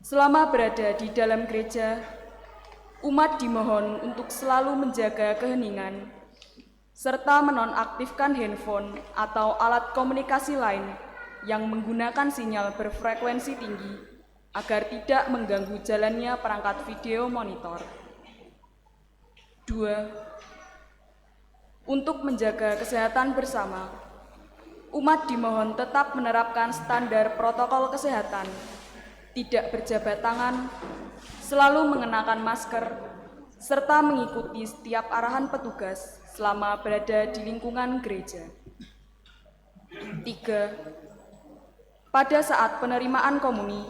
Selama berada di dalam gereja, umat dimohon untuk selalu menjaga keheningan, serta menonaktifkan handphone atau alat komunikasi lain yang menggunakan sinyal berfrekuensi tinggi agar tidak mengganggu jalannya perangkat video monitor. 2. Untuk menjaga kesehatan bersama, umat dimohon tetap menerapkan standar protokol kesehatan, tidak berjabat tangan, selalu mengenakan masker, serta mengikuti setiap arahan petugas selama berada di lingkungan gereja. 3. Pada saat penerimaan komuni,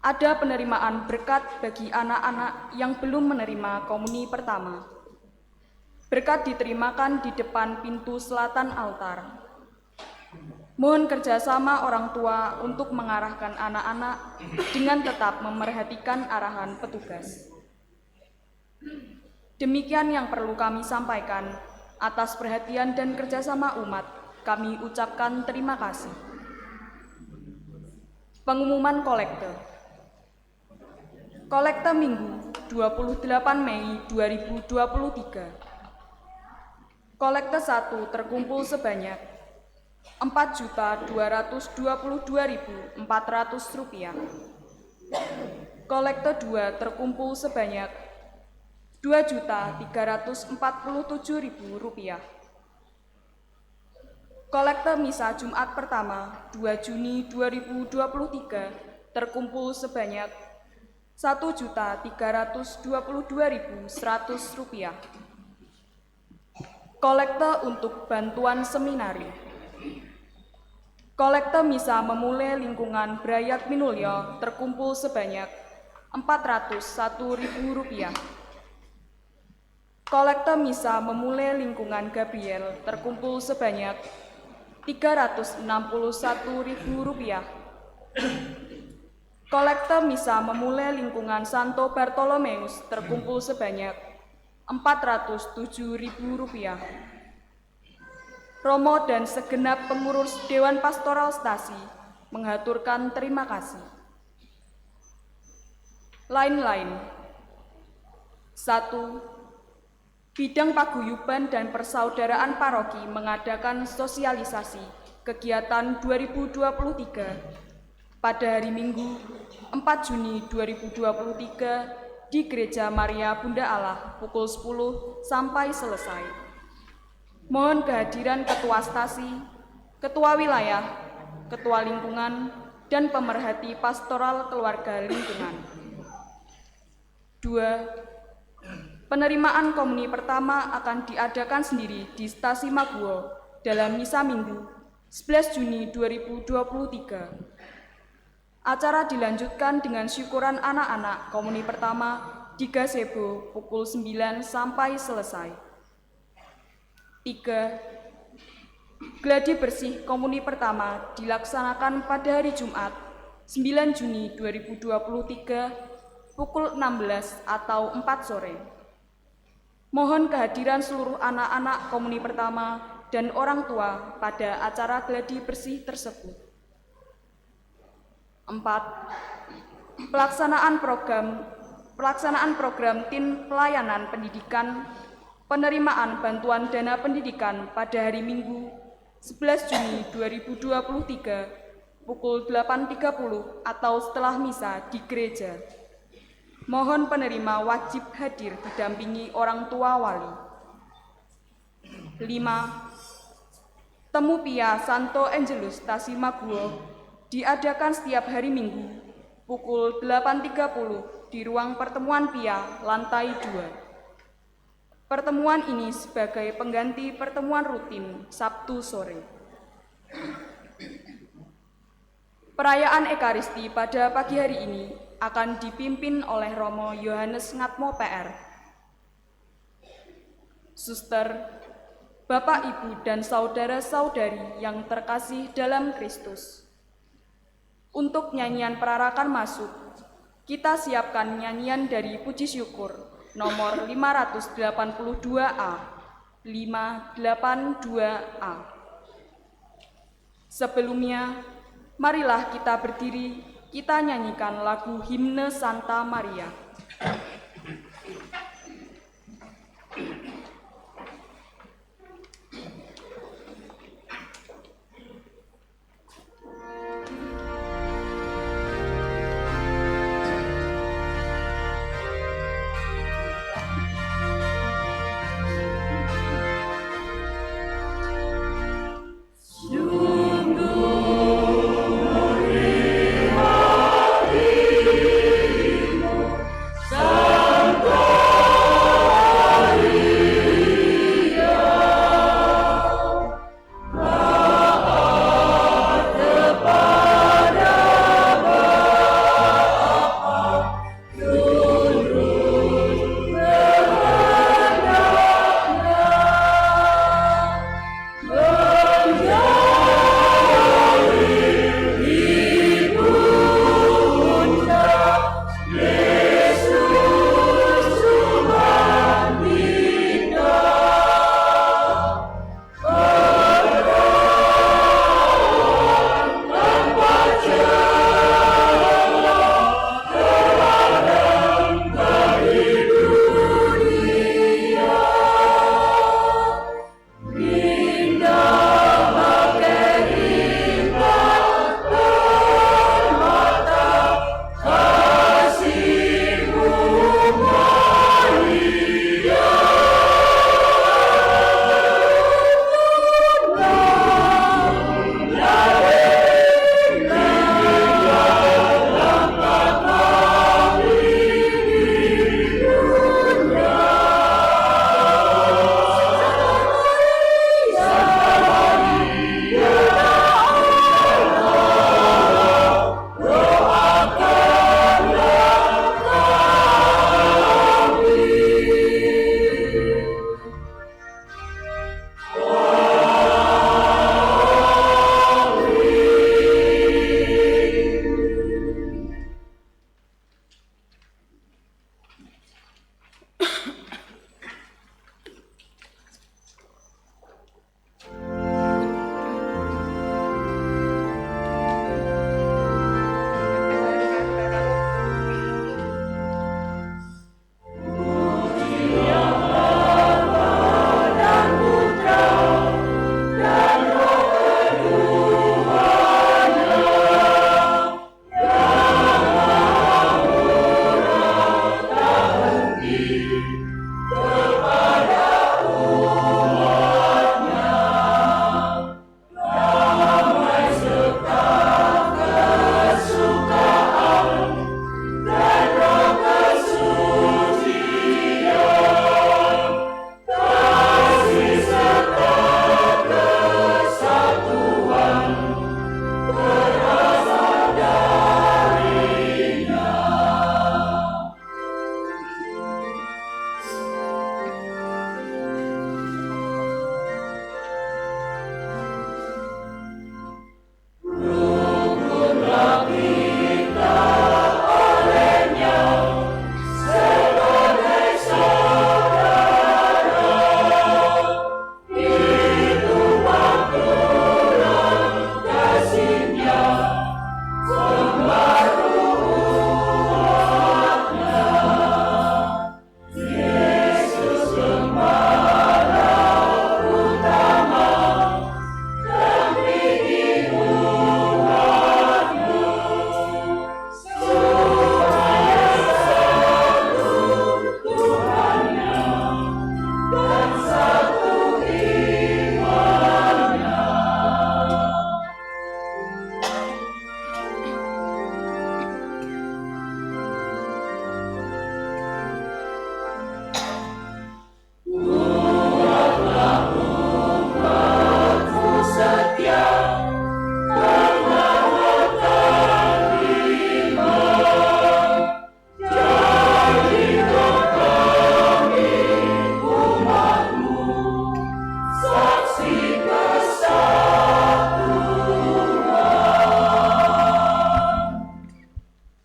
ada penerimaan berkat bagi anak-anak yang belum menerima komuni pertama. Berkat diterimakan di depan pintu selatan altar. Mohon kerjasama orang tua untuk mengarahkan anak-anak dengan tetap memerhatikan arahan petugas. Demikian yang perlu kami sampaikan. Atas perhatian dan kerjasama umat, kami ucapkan terima kasih. Pengumuman kolekte. Kolekte Minggu 28 Mei 2023. Kolekte 1 terkumpul sebanyak Rp4.222.400. Kolekte 2 terkumpul sebanyak Rp2.347.000. Kolekte misa Jumat pertama 2 Juni 2023 terkumpul sebanyak Rp1.322.100. Kolekte untuk bantuan seminari. Kolekte misa memulai lingkungan Brayat Minulya terkumpul sebanyak Rp401.000. Kolekte misa memulai lingkungan Gabriel terkumpul sebanyak Rp361.000. Kolekte misa memulai lingkungan Santo Bartolomeus terkumpul sebanyak Rp407.000. Romo dan segenap pengurus Dewan Pastoral Stasi mengaturkan terima kasih. Lain-lain. 1. Bidang Paguyuban dan Persaudaraan Paroki mengadakan sosialisasi kegiatan 2023 pada hari Minggu 4 Juni 2023 di Gereja Maria Bunda Allah pukul 10 sampai selesai. Mohon kehadiran Ketua Stasi, Ketua Wilayah, Ketua Lingkungan, dan pemerhati pastoral keluarga lingkungan. 2. Penerimaan komuni pertama akan diadakan sendiri di Stasi Maguwo dalam Misa Minggu 11 Juni 2023. Acara dilanjutkan dengan syukuran anak-anak komuni pertama di Gazebo pukul 9 sampai selesai. 3. Gladi bersih komuni pertama dilaksanakan pada hari Jumat 9 Juni 2023 pukul 16 atau 4 sore. Mohon kehadiran seluruh anak-anak komuni pertama dan orang tua pada acara gladi bersih tersebut. 4. Pelaksanaan program tim pelayanan pendidikan penerimaan bantuan dana pendidikan pada hari Minggu 11 Juni 2023 pukul 8.30 atau setelah misa di gereja. Mohon penerima wajib hadir didampingi orang tua wali. 5. Temu Pia Santo Angelus Stasi Maguwo diadakan setiap hari Minggu pukul 8.30 di ruang pertemuan Pia lantai 2. Pertemuan ini sebagai pengganti pertemuan rutin Sabtu sore. Perayaan Ekaristi pada pagi hari ini akan dipimpin oleh Romo Yohanes Ngatmo PR. Suster, Bapak, Ibu, dan saudara-saudari yang terkasih dalam Kristus. Untuk nyanyian perarakan masuk, kita siapkan nyanyian dari Puji Syukur nomor 582A, 582A. Sebelumnya, marilah kita berdiri kita nyanyikan lagu himne Santa Maria.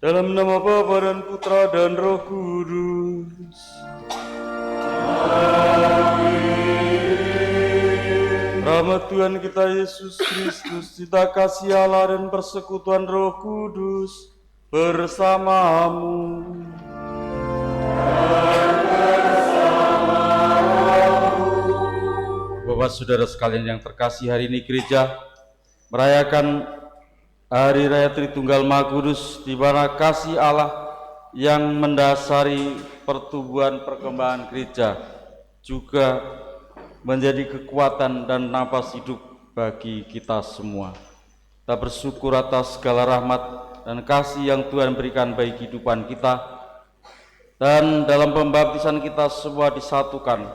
Dalam nama Bapa dan Putra dan Roh Kudus. Amin. Rahmat Tuhan kita Yesus Kristus, cinta kasih Allah dan persekutuan Roh Kudus bersamamu. Bapak saudara sekalian yang terkasih, hari ini gereja merayakan Hari Raya Tritunggal Maha Kudus, di mana kasih Allah yang mendasari pertumbuhan perkembangan gereja juga menjadi kekuatan dan napas hidup bagi kita semua. Kita bersyukur atas segala rahmat dan kasih yang Tuhan berikan bagi kehidupan kita, dan dalam pembaptisan kita semua disatukan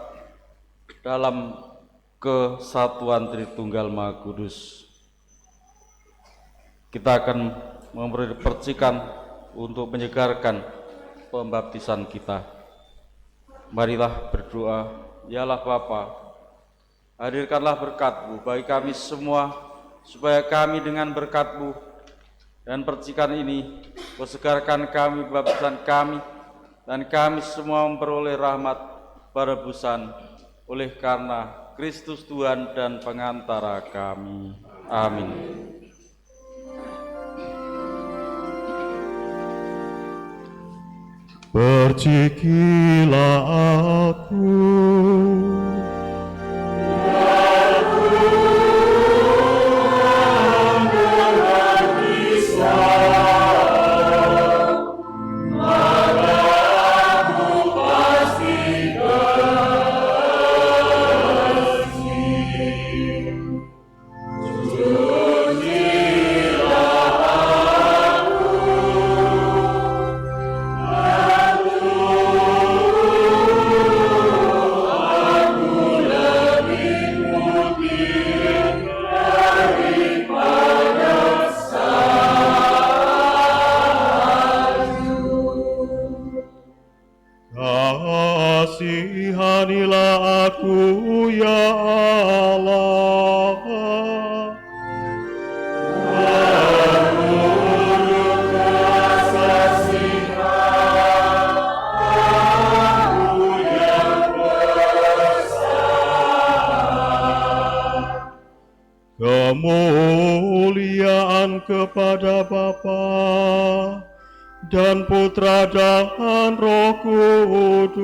dalam kesatuan Tritunggal Maha Kudus. Kita akan memberi percikan untuk menyegarkan pembaptisan kita. Marilah berdoa. Ya Allah Bapa, hadirkanlah berkat-Mu bagi kami semua, supaya kami dengan berkat-Mu dan percikan ini mensegarkan kami, pembaptisan kami, dan kami semua memperoleh rahmat penebusan oleh karena Kristus Tuhan dan pengantara kami. Amin. Percikilah aku, kasihanilah aku ya Allah. Kemuliaan kepada Bapa dan Putra dan Roh Kudus.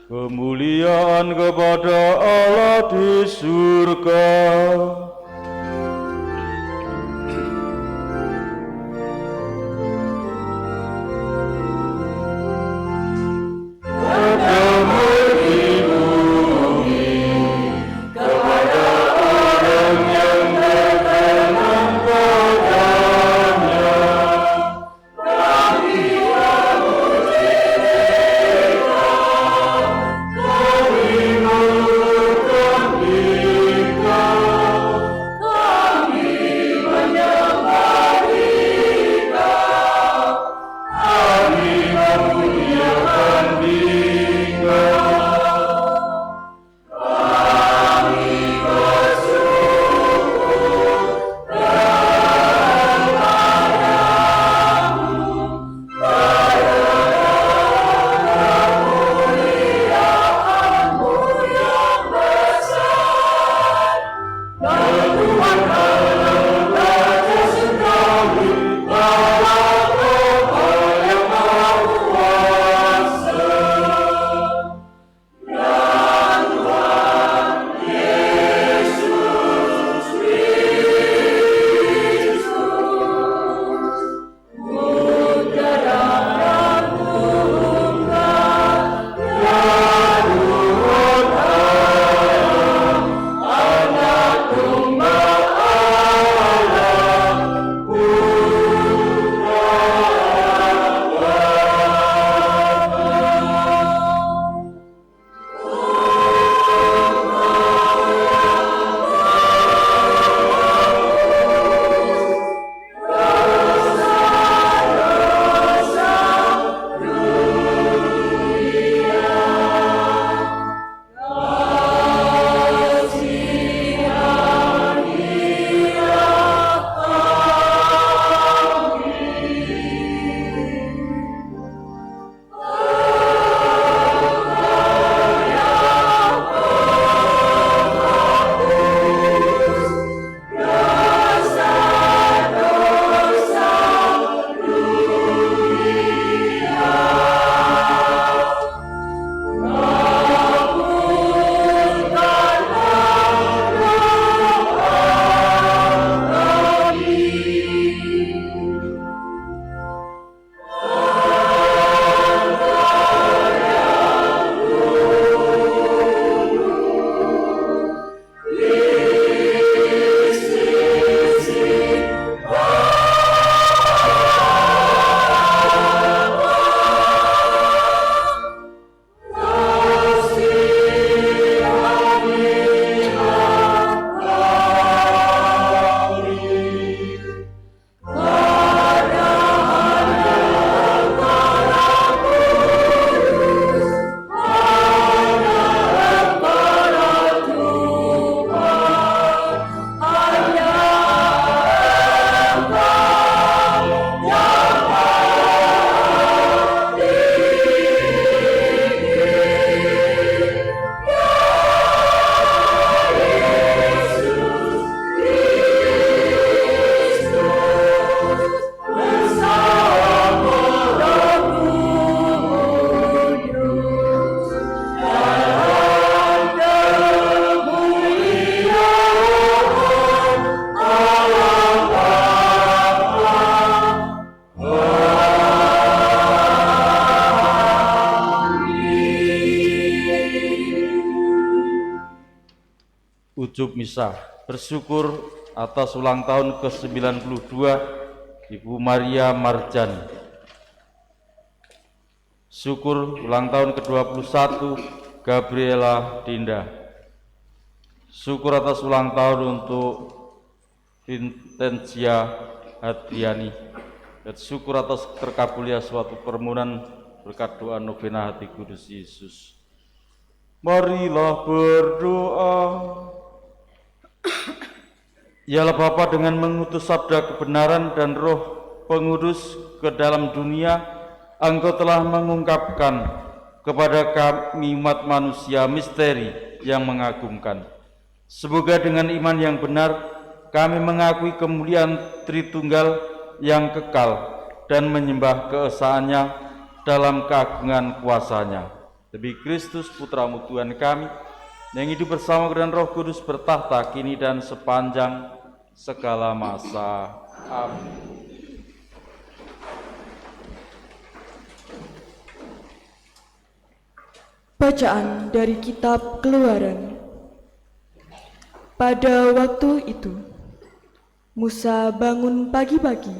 Kemuliaan kepada Allah di surga. ujub misa. Bersyukur atas ulang tahun ke-92 Ibu Maria Marjani. Syukur ulang tahun ke-21 Gabriela Dinda. Syukur atas ulang tahun untuk Vincentia Hadriani. Dan syukur atas terkabulnya suatu permohonan berkat doa novena hati kudus Yesus. Marilah berdoa. Ialah Bapa, dengan mengutus sabda kebenaran dan Roh Pengudus ke dalam dunia, Engkau telah mengungkapkan kepada kami umat manusia misteri yang mengagumkan. Semoga dengan iman yang benar kami mengakui kemuliaan Tritunggal yang kekal dan menyembah keesaannya dalam keagungan kuasanya. Demi Kristus Putramu Tuhan kami, yang hidup bersama dengan Roh Kudus bertahta kini dan sepanjang segala masa. Amin. Bacaan dari Kitab Keluaran. Pada waktu itu, Musa bangun pagi-pagi,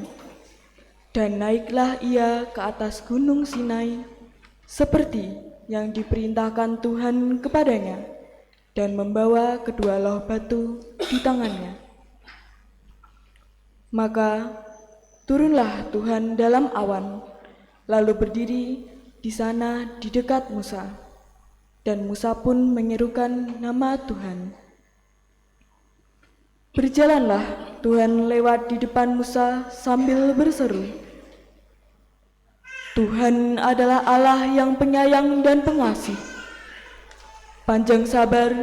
dan naiklah ia ke atas gunung Sinai, seperti yang diperintahkan Tuhan kepadanya, dan membawa kedua loh batu di tangannya. Maka turunlah Tuhan dalam awan, lalu berdiri di sana di dekat Musa, dan Musa pun menyerukan nama Tuhan. Berjalanlah Tuhan lewat di depan Musa sambil berseru, Tuhan adalah Allah yang penyayang dan pengasih, panjang sabar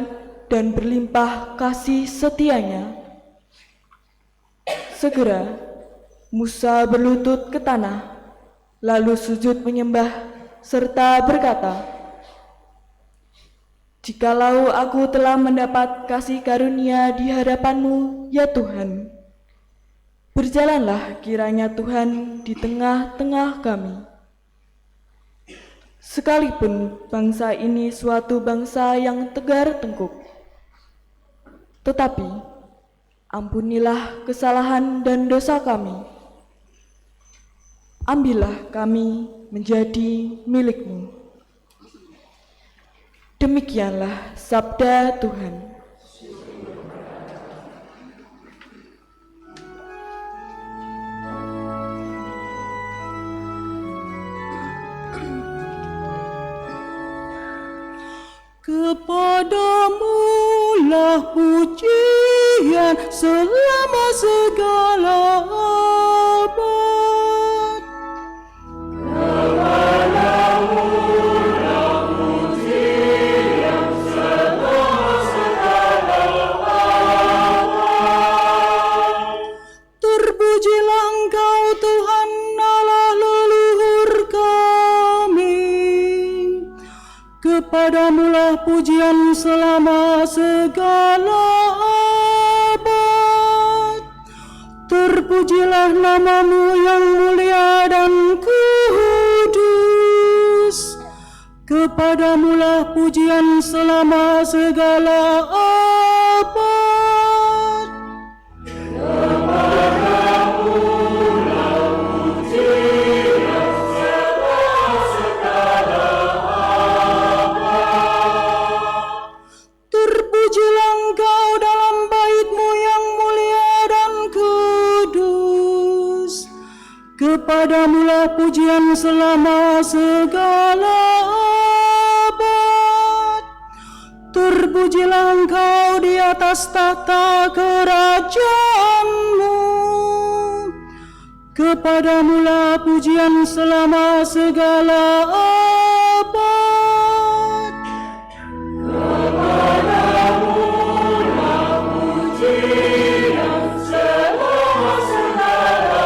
dan berlimpah kasih setianya. Segera Musa berlutut ke tanah, lalu sujud menyembah serta berkata, Jikalau aku telah mendapat kasih karunia di hadapan-Mu, ya Tuhan, berjalanlah kiranya Tuhan di tengah-tengah kami. Sekalipun bangsa ini suatu bangsa yang tegar tengkuk, tetapi ampunilah kesalahan dan dosa kami. Ambillah kami menjadi milik-Mu. Demikianlah sabda Tuhan. Kepadamu lah pujian selama segala abad. Kepadamu lah pujian selama segala abad. Terpujilah Engkau Tuhan Allah leluhur kami. Kepadamulah pujian selama segala abad. Terpujilah nama-Mu yang mulia dan kudus. Kepadamulah pujian selama segala abad. Kepadamulah pujian selama segala abad. Terpujilah Engkau dalam bait-Mu yang mulia dan kudus. Kepadamulah pujian selama segala abad. Terpujilah Engkau di atas tahta kerajaan-Mu. Kepadamulah pujian selama segala abad. Kepadamulah pujian selama segala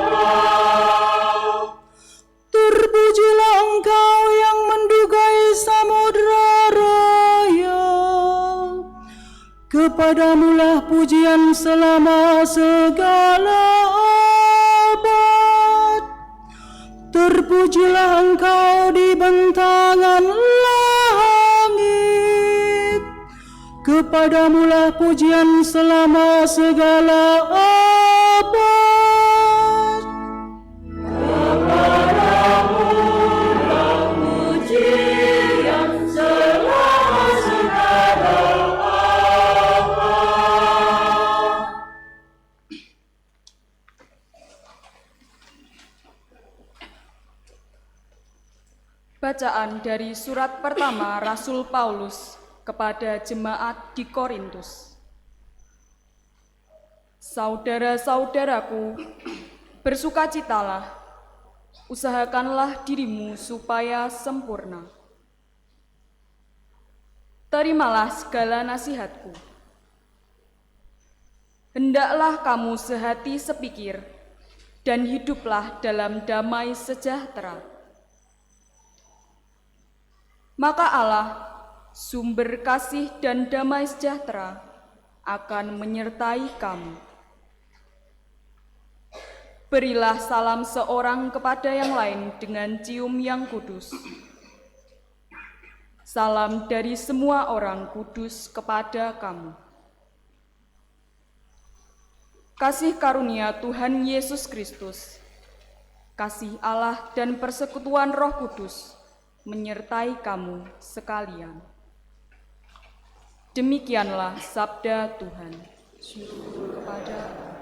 abad. Terpujilah Engkau yang mendugai samudra raya. Kepadamulah pujian selama segala abad. Terpujilah Engkau di bentangan langit. Kepadamulah pujian selama segala abad. Kepadamulah pujian selama segala abad. Bacaan dari surat pertama Rasul Paulus kepada jemaat di Korintus. Saudara-saudaraku, bersukacitalah, usahakanlah dirimu supaya sempurna. Terimalah segala nasihatku. Hendaklah kamu sehati sepikir, dan hiduplah dalam damai sejahtera. Maka Allah, sumber kasih dan damai sejahtera, akan menyertai kamu. Berilah salam seorang kepada yang lain dengan cium yang kudus. Salam dari semua orang kudus kepada kamu. Kasih karunia Tuhan Yesus Kristus, kasih Allah dan persekutuan Roh Kudus menyertai kamu sekalian. Demikianlah sabda Tuhan. Syukur kepada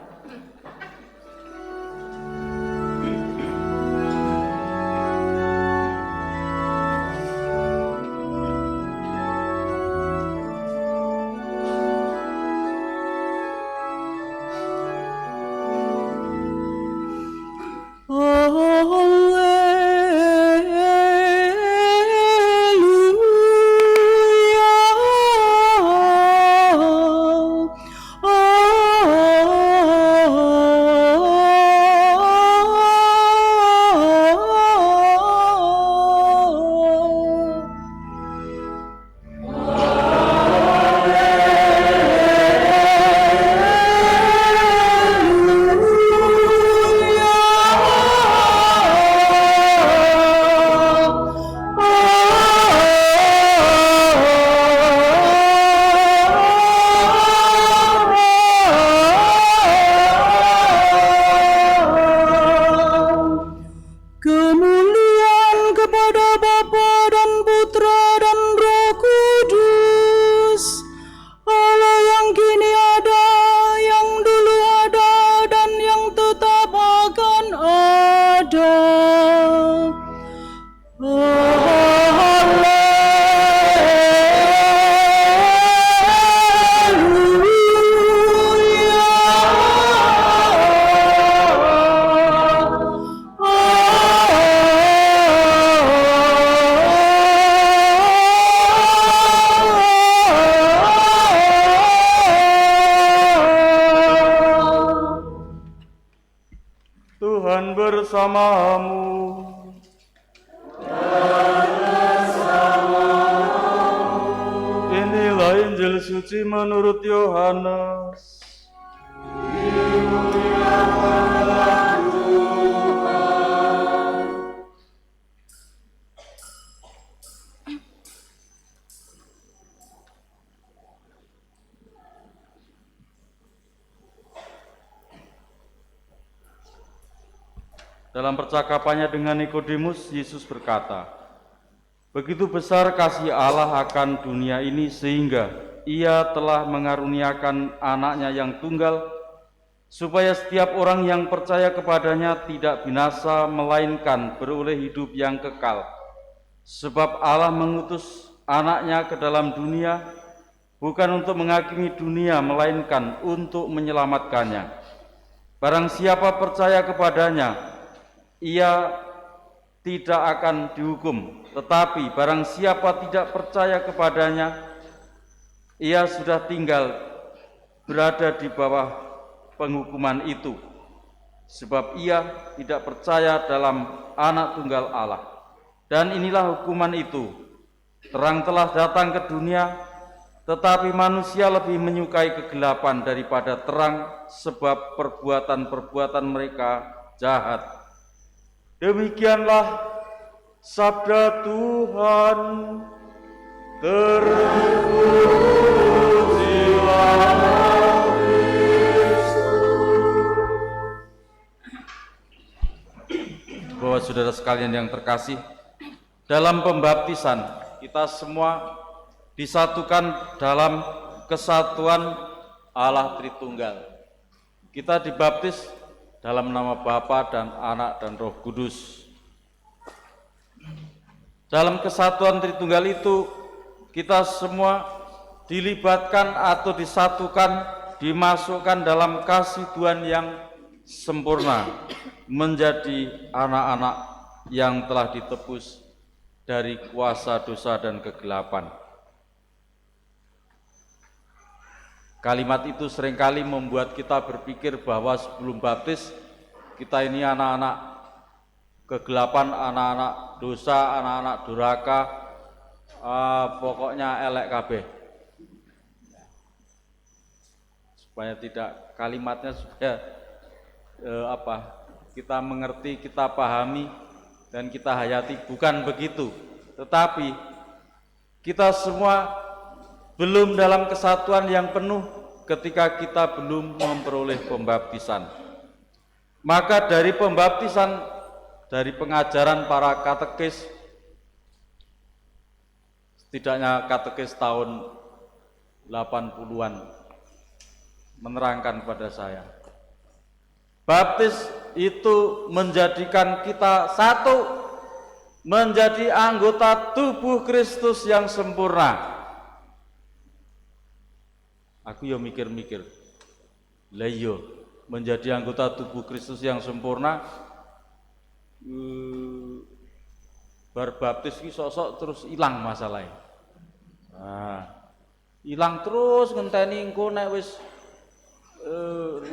Tuhan bersamamu. Inilah Injil suci menurut Yohanes. Dalam percakapannya dengan Nikodemus, Yesus berkata, "Begitu besar kasih Allah akan dunia ini sehingga Ia telah mengaruniakan anaknya yang tunggal, supaya setiap orang yang percaya kepadanya tidak binasa, melainkan beroleh hidup yang kekal. Sebab Allah mengutus anaknya ke dalam dunia, bukan untuk menghakimi dunia, melainkan untuk menyelamatkannya. Barang siapa percaya kepadanya, ia tidak akan dihukum, tetapi barang siapa tidak percaya kepadanya, ia sudah tinggal berada di bawah penghukuman itu, sebab ia tidak percaya dalam Anak Tunggal Allah. Dan inilah hukuman itu, terang telah datang ke dunia, tetapi manusia lebih menyukai kegelapan daripada terang, sebab perbuatan-perbuatan mereka jahat." Demikianlah sabda Tuhan. Terpuji saudara sekalian yang terkasih, dalam pembaptisan kita semua disatukan dalam kesatuan Allah Tritunggal. Kita dibaptis dalam nama Bapa dan Anak dan Roh Kudus. Dalam kesatuan Tritunggal itu kita semua dilibatkan atau disatukan, dimasukkan dalam kasih Tuhan yang sempurna, menjadi anak-anak yang telah ditebus dari kuasa dosa dan kegelapan. Kalimat itu seringkali membuat kita berpikir bahwa sebelum baptis kita ini anak-anak kegelapan, anak-anak dosa, anak-anak durhaka, pokoknya elek kabeh. Supaya tidak, kalimatnya supaya kita mengerti, kita pahami dan kita hayati, bukan begitu. Tetapi kita semua belum dalam kesatuan yang penuh ketika kita belum memperoleh pembaptisan. Maka dari pembaptisan, dari pengajaran para katekis, setidaknya katekis tahun 80-an menerangkan pada saya, baptis itu menjadikan kita satu, menjadi anggota tubuh Kristus yang sempurna. Aku ya mikir-mikir, lah iya menjadi anggota tubuh Kristus yang sempurna, berbaptis ki sosok terus hilang masalahnya. Hilang terus ngenteni engko nek wis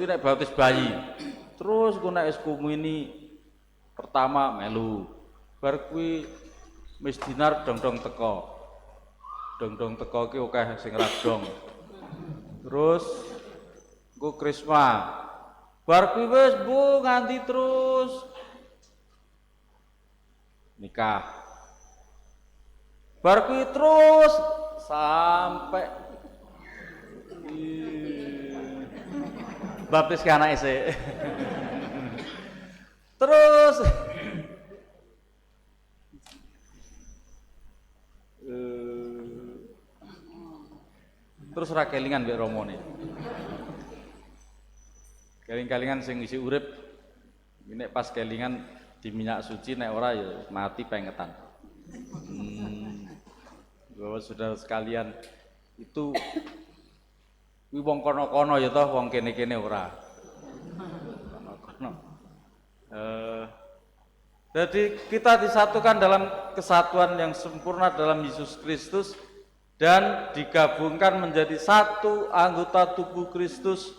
nek baptis bayi. Terus engko nek wis komuni pertama melu. Bar kuwi wis dinar dong-dong teko. Dong-dong teko ki akeh sing radong. Terus engko krisma. Bar kuwi wis Bu nganti terus nikah. Bar kuwi terus sampai baptis ke anak isi. Terus ra kelingan mbek romone. Keling-kelingan sing isi urip nek pas kelingan di minyak suci, nek ora ya mati pengetan. Bapak saudara sekalian, itu kuwi wong kono-kono ya toh, wong kene-kene ora. Kono-kono. Jadi kita disatukan dalam kesatuan yang sempurna dalam Yesus Kristus dan digabungkan menjadi satu anggota tubuh Kristus,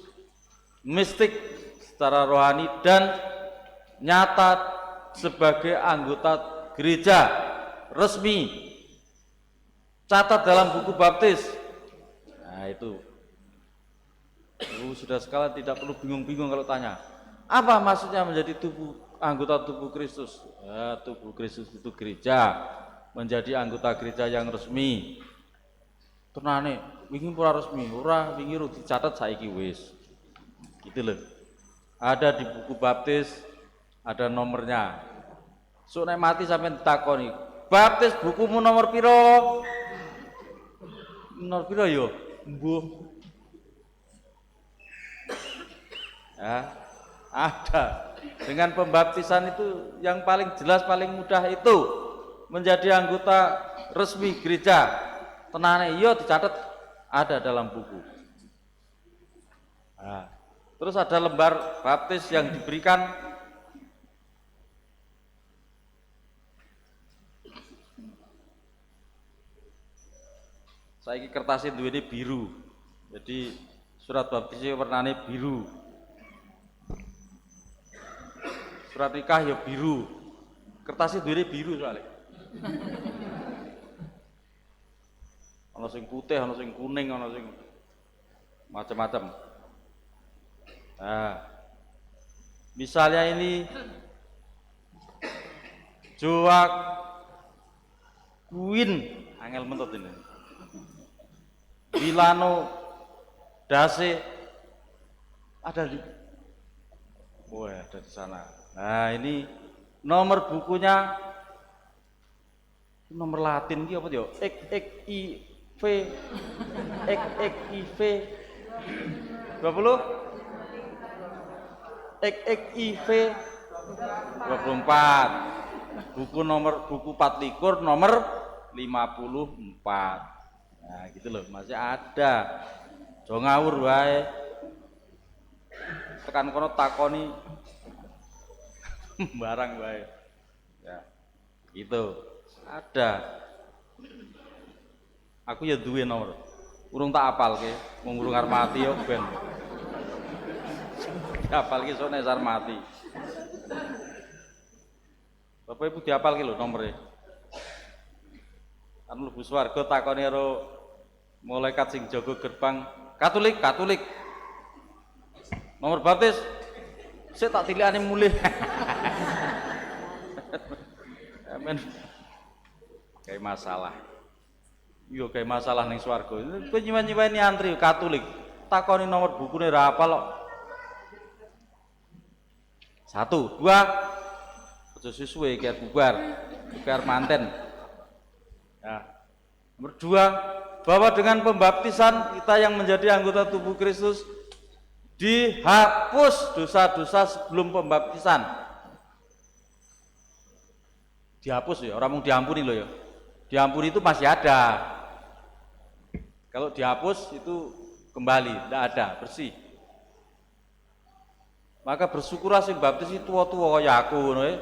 mistik secara rohani dan nyata sebagai anggota gereja resmi. Catat dalam buku baptis. Nah itu sudah sekalian, tidak perlu bingung-bingung kalau tanya, apa maksudnya menjadi anggota tubuh Kristus? Tubuh Kristus itu gereja, menjadi anggota gereja yang resmi. Tenane, wingi ora resmi, ora wingi dicatat saiki wis. Gitu loh. Ada di buku baptis, ada nomornya. So nek mati sampean ditakoni, baptis bukumu nomor piro? Nomor piro yo? Mbuh. Ya, ada. Dengan pembaptisan itu yang paling jelas, paling mudah itu menjadi anggota resmi gereja. Tenane iya dicatat, ada dalam buku. Nah, terus ada lembar baptis yang diberikan. Saiki kertasnya duwene biru. Jadi surat baptisnya warnane biru. Surat nikah ya biru. Kertasnya duwene biru soalnya. Ana sing putih, ana sing kuning, ana sing macam-macam. Nah, misalnya ini Joak Queen, angel mentut ini. Milano Dase ada di, ada di sana. Nah ini Nomor bukunya nomor Latin iki apa yo? XXIV XXIV 20 XXIV 24 buku 24 nomor 54. Nah gitu loh, masih ada. Jo ngawur wae. Tekan kono takoni barang wae. Ya. Gitu. Ada. Aku ya duwe nomor. Urung tak apalke, wong urung arep mati yo ben. Apalke sok nek arep mati. Bapak Ibu diapalke lho nomere. Kan mlebu swarga takone karo malaikat sing jaga gerbang, Katolik. Nomor baptis sik tak tilikane mulih. Amen. Kayak masalah. Yo kayak masalah ning swarga. Kowe nyiwen-nyiweni antri Katolik. Takoni nomor bukune ra apal kok. 1, 2. Aja suwe kiat bubar manten. Ya. Nomor 2, bahwa dengan pembaptisan kita yang menjadi anggota tubuh Kristus dihapus dosa-dosa sebelum pembaptisan. Dihapus ya, orang mau diampuni loh ya. Diampuni itu masih ada. Kalau dihapus itu kembali, tidak ada, bersih. Maka bersyukurlah sing baptis itu tua-tua kaya aku ngono ya.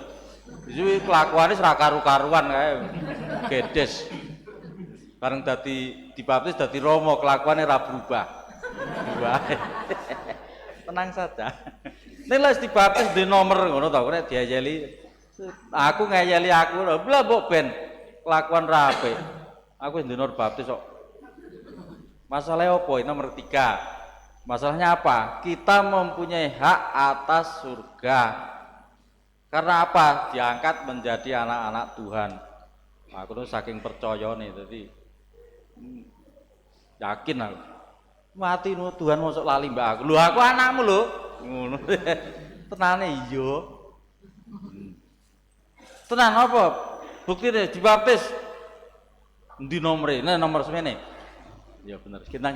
Iki kelakuane ora karu-karuan kae. Gedes. Bareng dibaptis dadi romo, kelakuane ora berubah. Tenang saja. Nek wis dibaptis di nomor ngono to, nek diajeli aku ngayeli aku lho, mbok ben kelakuan ra apik. Aku wis ndonor baptis kok. Masalahnya apa? Nomor 3. Masalahnya apa? Kita mempunyai hak atas surga. Karena apa? Diangkat menjadi anak-anak Tuhan. Aku tuh saking percaya nih, jadi yakin aku. Mati nu Tuhan masuk lali mbak aku. Lu aku anakmu lho. Ngono. Tenane iya. Tenan apa? Buktine dibaptis. Endi nomere? Nah nomor semene. Ya bener. Kita.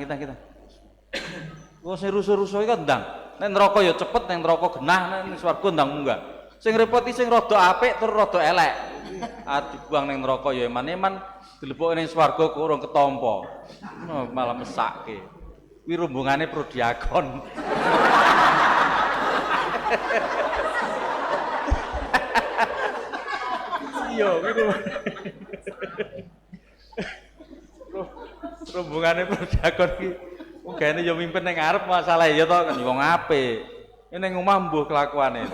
Wong sing rusuh-rusuh kan ndang. Nek neraka ya cepet, nek neraka genah, nek swarga ndang munggah. Sing repoti sing rada apik tur rada elek. Dibuang ning neraka ya eman-eman, dilebokke ning swarga kok urung ketampa. Malah mesake. Kuwi rombongane prodiakon. Iya, gitu. Rombongane prodiakon ki mugane ya mimpin ning ngarep masalah ya to kan wong apik. Ning omah mbuh kelakuane.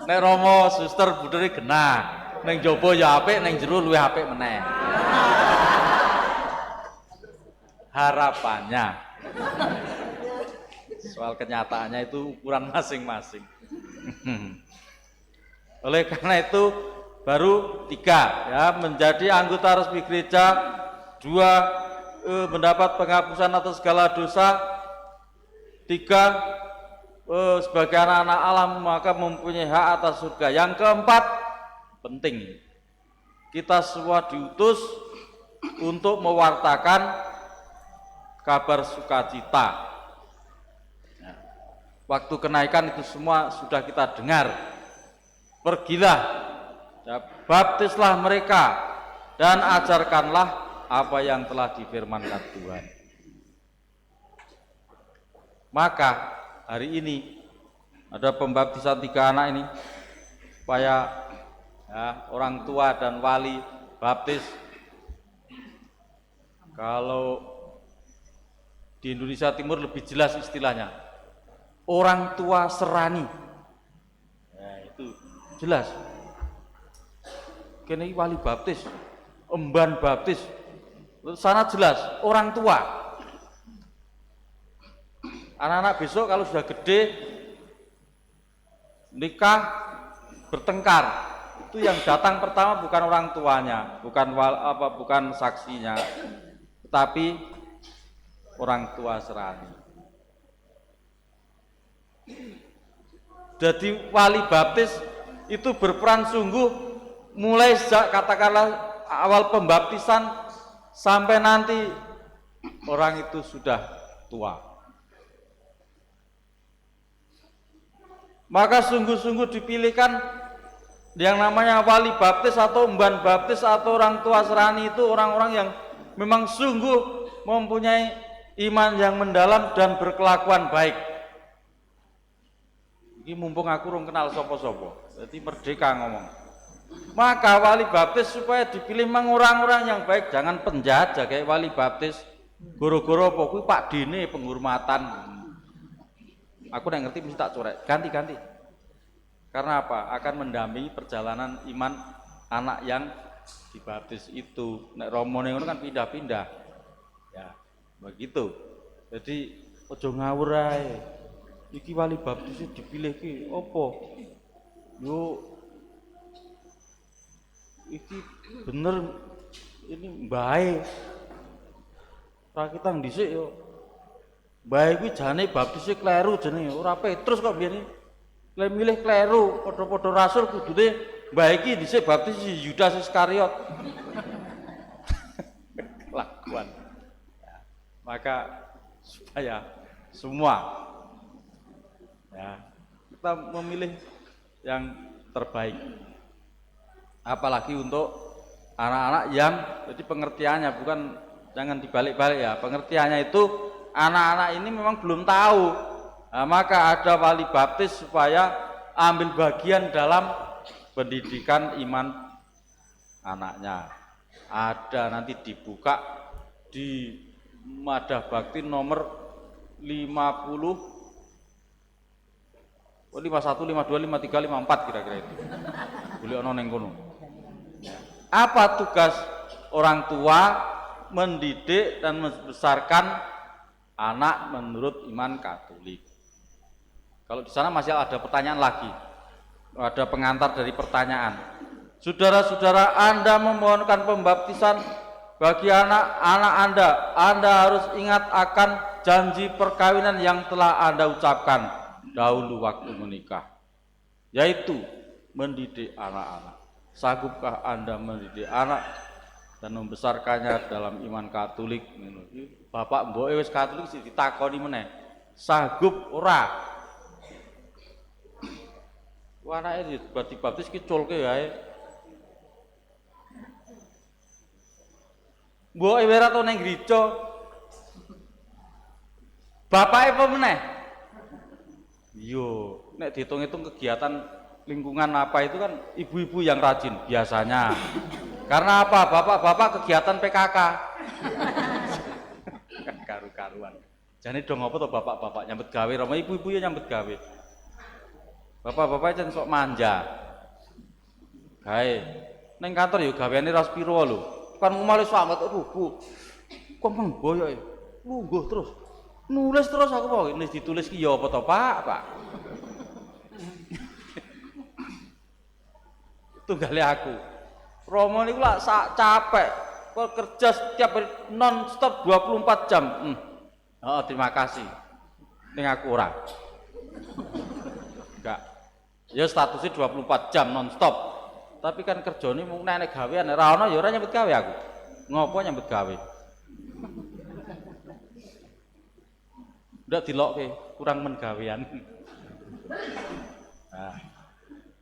Nek Rama suster budure genah, ning jaba ya apik, ning jero luwih apik meneh. Harapannya. Soal kenyataannya itu ukuran masing-masing. Oleh karena itu baru 3 ya, menjadi anggota resmi gereja. 2, mendapat penghapusan atas segala dosa. 3, sebagai anak-anak alam maka mempunyai hak atas surga. Yang keempat, penting, kita semua diutus untuk mewartakan kabar sukacita. Waktu kenaikan itu semua sudah kita dengar. Pergilah, ya, baptislah mereka dan ajarkanlah apa yang telah difirmankan Tuhan. Maka hari ini ada pembaptisan 3 anak ini supaya ya, orang tua dan wali baptis. Kalau di Indonesia Timur lebih jelas istilahnya, orang tua serani. Ya, itu jelas. Kene wali baptis, emban baptis, sangat jelas orang tua. Anak-anak besok kalau sudah gede nikah bertengkar, itu yang datang pertama bukan orang tuanya, bukan saksinya, tetapi orang tua serani. Jadi wali baptis itu berperan sungguh mulai sejak katakanlah awal pembaptisan sampai nanti orang itu sudah tua. Maka sungguh-sungguh dipilihkan yang namanya wali baptis atau umban baptis atau orang tua serani itu orang-orang yang memang sungguh mempunyai iman yang mendalam dan berkelakuan baik. Ini mumpung aku rung kenal sopo-sopo, jadi merdeka ngomong. Maka wali baptis supaya dipilih memang orang-orang yang baik, jangan penjajah kayak wali baptis. Goro-goro pokoknya Pak Dene penghormatan. Aku yang ngerti mesti tak corek, ganti-ganti. Karena apa? Akan mendampingi perjalanan iman anak yang dibaptis itu. Nek romone ngono kan pindah-pindah. Ya, begitu. Jadi ojo ngawur ae. Iki wali baptis dipilih ki opo? Yo iki bener ini baik. Ora kita dhisik yo. Baik kuwi jane baptise kleru jenenge, ora Petrus kok biyen. Lek milih kleru, padha-padha rasul kudune baik iki dhisik baptis Yudas Iskariot. Kelakuan. Maka supaya semua ya, kita memilih yang terbaik. Apalagi untuk anak-anak yang jadi pengertiannya bukan jangan dibalik-balik ya. Pengertiannya itu anak-anak ini memang belum tahu. Nah, maka ada wali baptis supaya ambil bagian dalam pendidikan iman anaknya. Ada nanti dibuka di Madah Bakti nomor 50 51, 52, 53, 54 kira-kira itu. Boleh ono neng kono. Apa tugas orang tua mendidik dan membesarkan anak menurut iman Katolik? Kalau di sana masih ada pertanyaan lagi. Ada pengantar dari pertanyaan. Saudara-saudara, Anda memohonkan pembaptisan bagi anak-anak Anda harus ingat akan janji perkawinan yang telah Anda ucapkan dahulu waktu menikah, yaitu mendidik anak-anak. Sanggupkah Anda mendidik anak dan membesarkannya dalam iman Katolik? Bapak mboke wis Katolik sih ditakoni meneh. Sanggup ora? Anake dibaptis ki culke wae. Mboke ora tau ning gereja. Bapake apa meneh? Yo, nek dihitung-hitung kegiatan lingkungan apa itu kan ibu-ibu yang rajin biasanya. Karena apa? Bapak-bapak kegiatan PKK. Karu-karuan. Jane dong apa to bapak-bapak nyambet gawe, rama ibu-ibu ya nyambet gawe. Bapak-bapak jan sok manja. Gawe ning kantor yo gaweane ras piro lho. Kan ngomale sangat rugu. Kok menggoyo ya. Lungguh terus. Nulis terus aku mau nulis ditulis ki ya apa to Pak? Tunggale aku. Romo niku lak sak capek. Kok kerja setiap hari non stop 24 jam. Oh, terima kasih. Ning aku ora. Enggak. Ya statusnya 24 jam non stop. Tapi kan kerjane mung nek gawean ora ono ya ora nyambut gawe aku. Ngopo nyambut gawe? Ndak dilokke, kurang menggawean. Nah,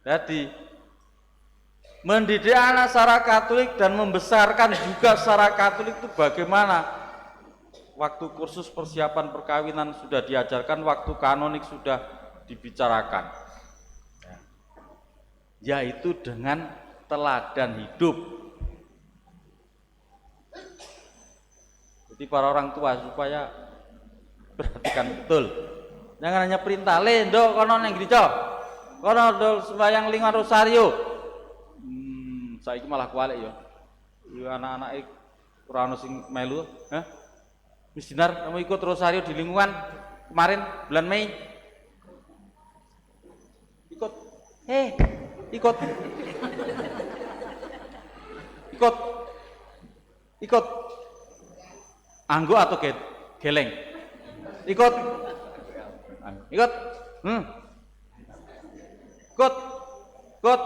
jadi mendidik anak secara Katolik dan membesarkan juga secara Katolik itu bagaimana? Waktu kursus persiapan perkawinan sudah diajarkan, waktu kanonik sudah dibicarakan. Yaitu dengan teladan hidup. Jadi para orang tua supaya perhatikan betul. Jangan hanya perintah, "Lendo kono ning gereja. Kono dol sembahyang 5 rosario." Saiki malah kualik ya. Yo anak-anake ora ono sing melu, hah? Wis dinar kamu ikut rosario di lingkungan kemarin bulan Mei. Ikut. Ikut. Ikut. Anggo atau geleng? Ikut. Kut. Kut.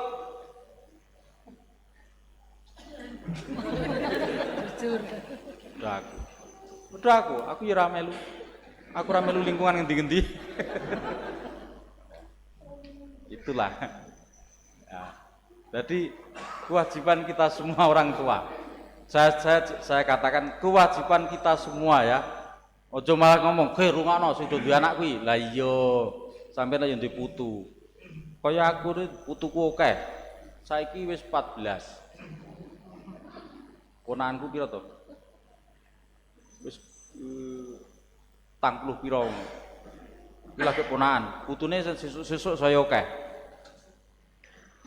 Udah aku ya ra melu. Aku ra melu lingkungan ngendi-ngendi. Itulah. Ya. Jadi kewajiban kita semua orang tua. Saya katakan kewajiban kita semua ya. Ojo malah ngomong, "Ge rungokno sing duwe anak kuwi." Lah iya, sampeyan yo ndek putu. Kaya aku putuku akeh. Saiki wis 14. Ponakanku pira to? Wis 40 pira. Iki lagi ponakan. Putune sesuk saya akeh.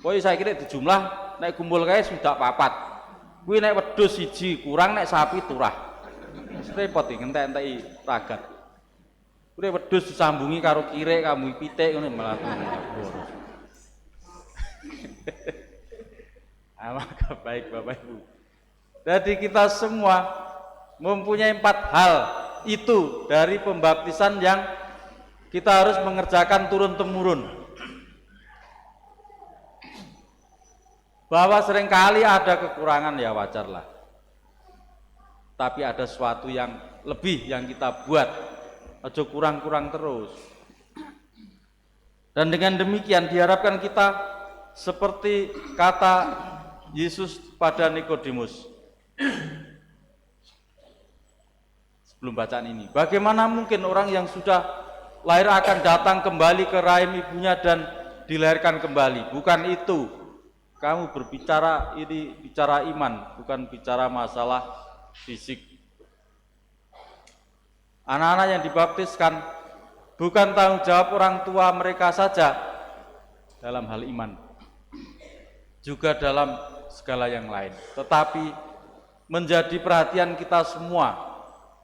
Kowe saiki nek dijumlah nek kumpul kae sudah 4. Kuwi nek wedhus 1 kurang nek sapi turah. Repot iki ngentek-enteki ragat. Kuwi wedhus disambungi karo kirek, kamu pitik ngono malah boros. Maka baik Bapak Ibu. Jadi kita semua mempunyai 4 hal itu dari pembaptisan yang kita harus mengerjakan turun-temurun. Bahwa seringkali ada kekurangan ya wajarlah. Tapi ada sesuatu yang lebih yang kita buat. Aja kurang-kurang terus. Dan dengan demikian diharapkan kita seperti kata Yesus pada Nikodemus. Sebelum bacaan ini, bagaimana mungkin orang yang sudah lahir akan datang kembali ke rahim ibunya dan dilahirkan kembali? Bukan itu. Kamu berbicara ini bicara iman, bukan bicara masalah fisik. Anak-anak yang dibaptiskan bukan tanggung jawab orang tua mereka saja dalam hal iman, juga dalam segala yang lain, tetapi menjadi perhatian kita semua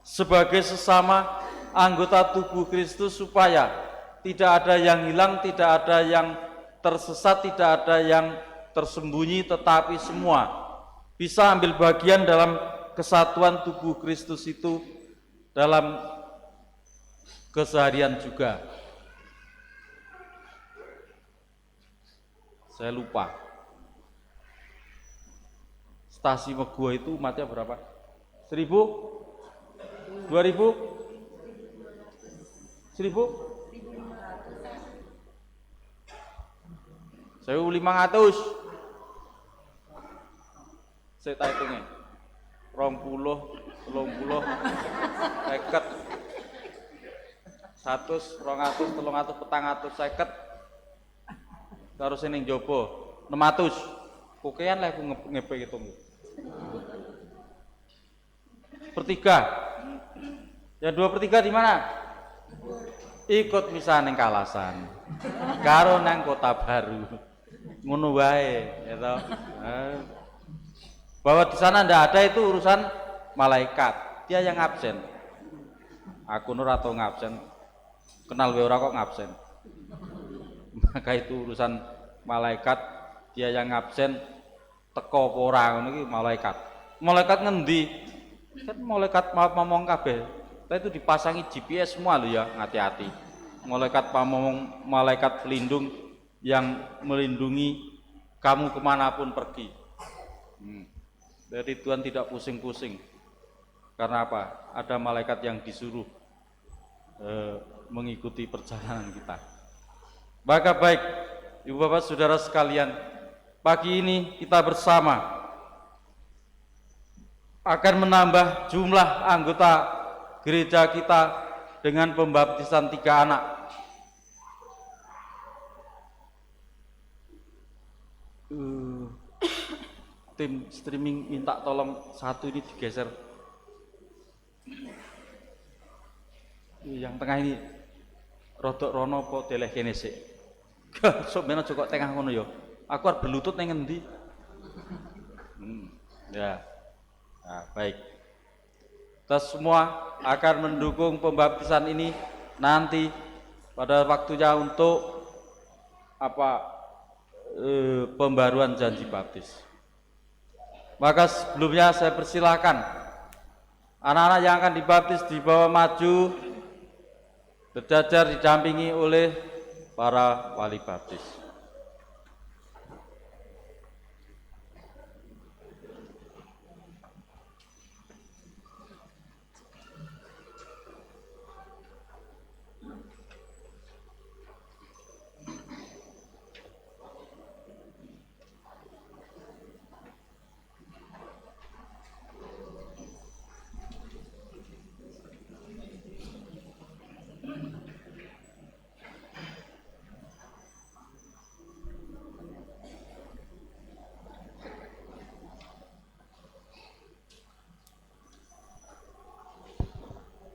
sebagai sesama anggota tubuh Kristus supaya tidak ada yang hilang, tidak ada yang tersesat, tidak ada yang tersembunyi, tetapi semua bisa ambil bagian dalam kesatuan tubuh Kristus itu dalam keseharian juga. Saya lupa. Stasi Meguo itu umatnya berapa? 1000? 2000? 1000? 1500. Saya tak hitungnya 20, 30, 50, 100, 200, 300, 450 karo sing njaba 600. Kokean lah aku ngepe hitung. Sepertiga. Yang 2/3 di mana? Ikut misa ning Kalasan. Karo nang Kota Baru. Ngono wae, ya toh. Bahwa di sana ndak ada itu urusan malaikat. Dia yang absen. Aku nur atau ngabsen. Kenal wae ora kok ngabsen. Maka itu urusan malaikat. Dia yang absen teko apa ora ngono iki malaikat. Malaikat ngendi? Kan malaikat ngomong kabeh. Itu dipasangi GPS semua lho ya, hati-hati. Malaikat pamomong, malaikat pelindung yang melindungi kamu kemanapun pergi. Jadi Tuhan tidak pusing-pusing. Karena apa? Ada malaikat yang disuruh mengikuti perjalanan kita. Maka baik, Ibu Bapak Saudara sekalian, pagi ini kita bersama akan menambah jumlah anggota gereja kita dengan pembaptisan 3 anak. Tim streaming minta tolong satu ini digeser. Yang tengah ini rodok rono apa deleh kene sik. Sok ben aja kok tengah ngono ya. Aku arep berlutut ning ngendi? Ya. Nah, baik. Kita semua akan mendukung pembaptisan ini nanti pada waktunya untuk pembaruan janji baptis. Maka sebelumnya saya persilahkan anak-anak yang akan dibaptis dibawa maju, berjajar didampingi oleh para wali baptis.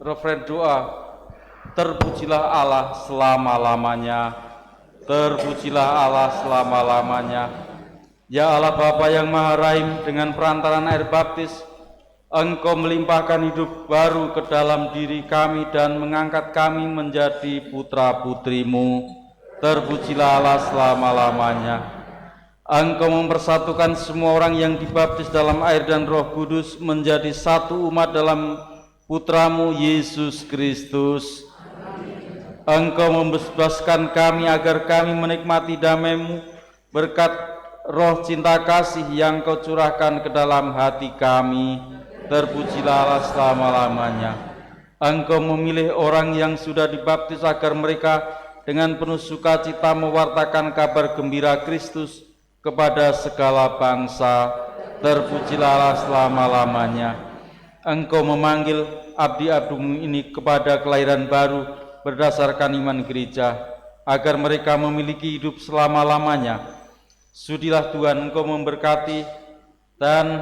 Referen doa, terpujilah Allah selama-lamanya, terpujilah Allah selama-lamanya. Ya Allah Bapa yang Maha Rahim, dengan perantaraan air baptis, Engkau melimpahkan hidup baru ke dalam diri kami dan mengangkat kami menjadi putra-putrimu. Terpujilah Allah selama-lamanya. Engkau mempersatukan semua orang yang dibaptis dalam air dan Roh Kudus menjadi satu umat dalam Putramu Yesus Kristus. Engkau membebaskan kami agar kami menikmati damai-Mu berkat roh cinta kasih yang Kau curahkan ke dalam hati kami. Terpujilah Allah selama-lamanya. Engkau memilih orang yang sudah dibaptis agar mereka dengan penuh sukacita mewartakan kabar gembira Kristus kepada segala bangsa. Terpujilah Allah selama-lamanya. Engkau memanggil abdi-abdimu ini kepada kelahiran baru berdasarkan iman gereja, agar mereka memiliki hidup selama-lamanya. Sudilah Tuhan Engkau memberkati dan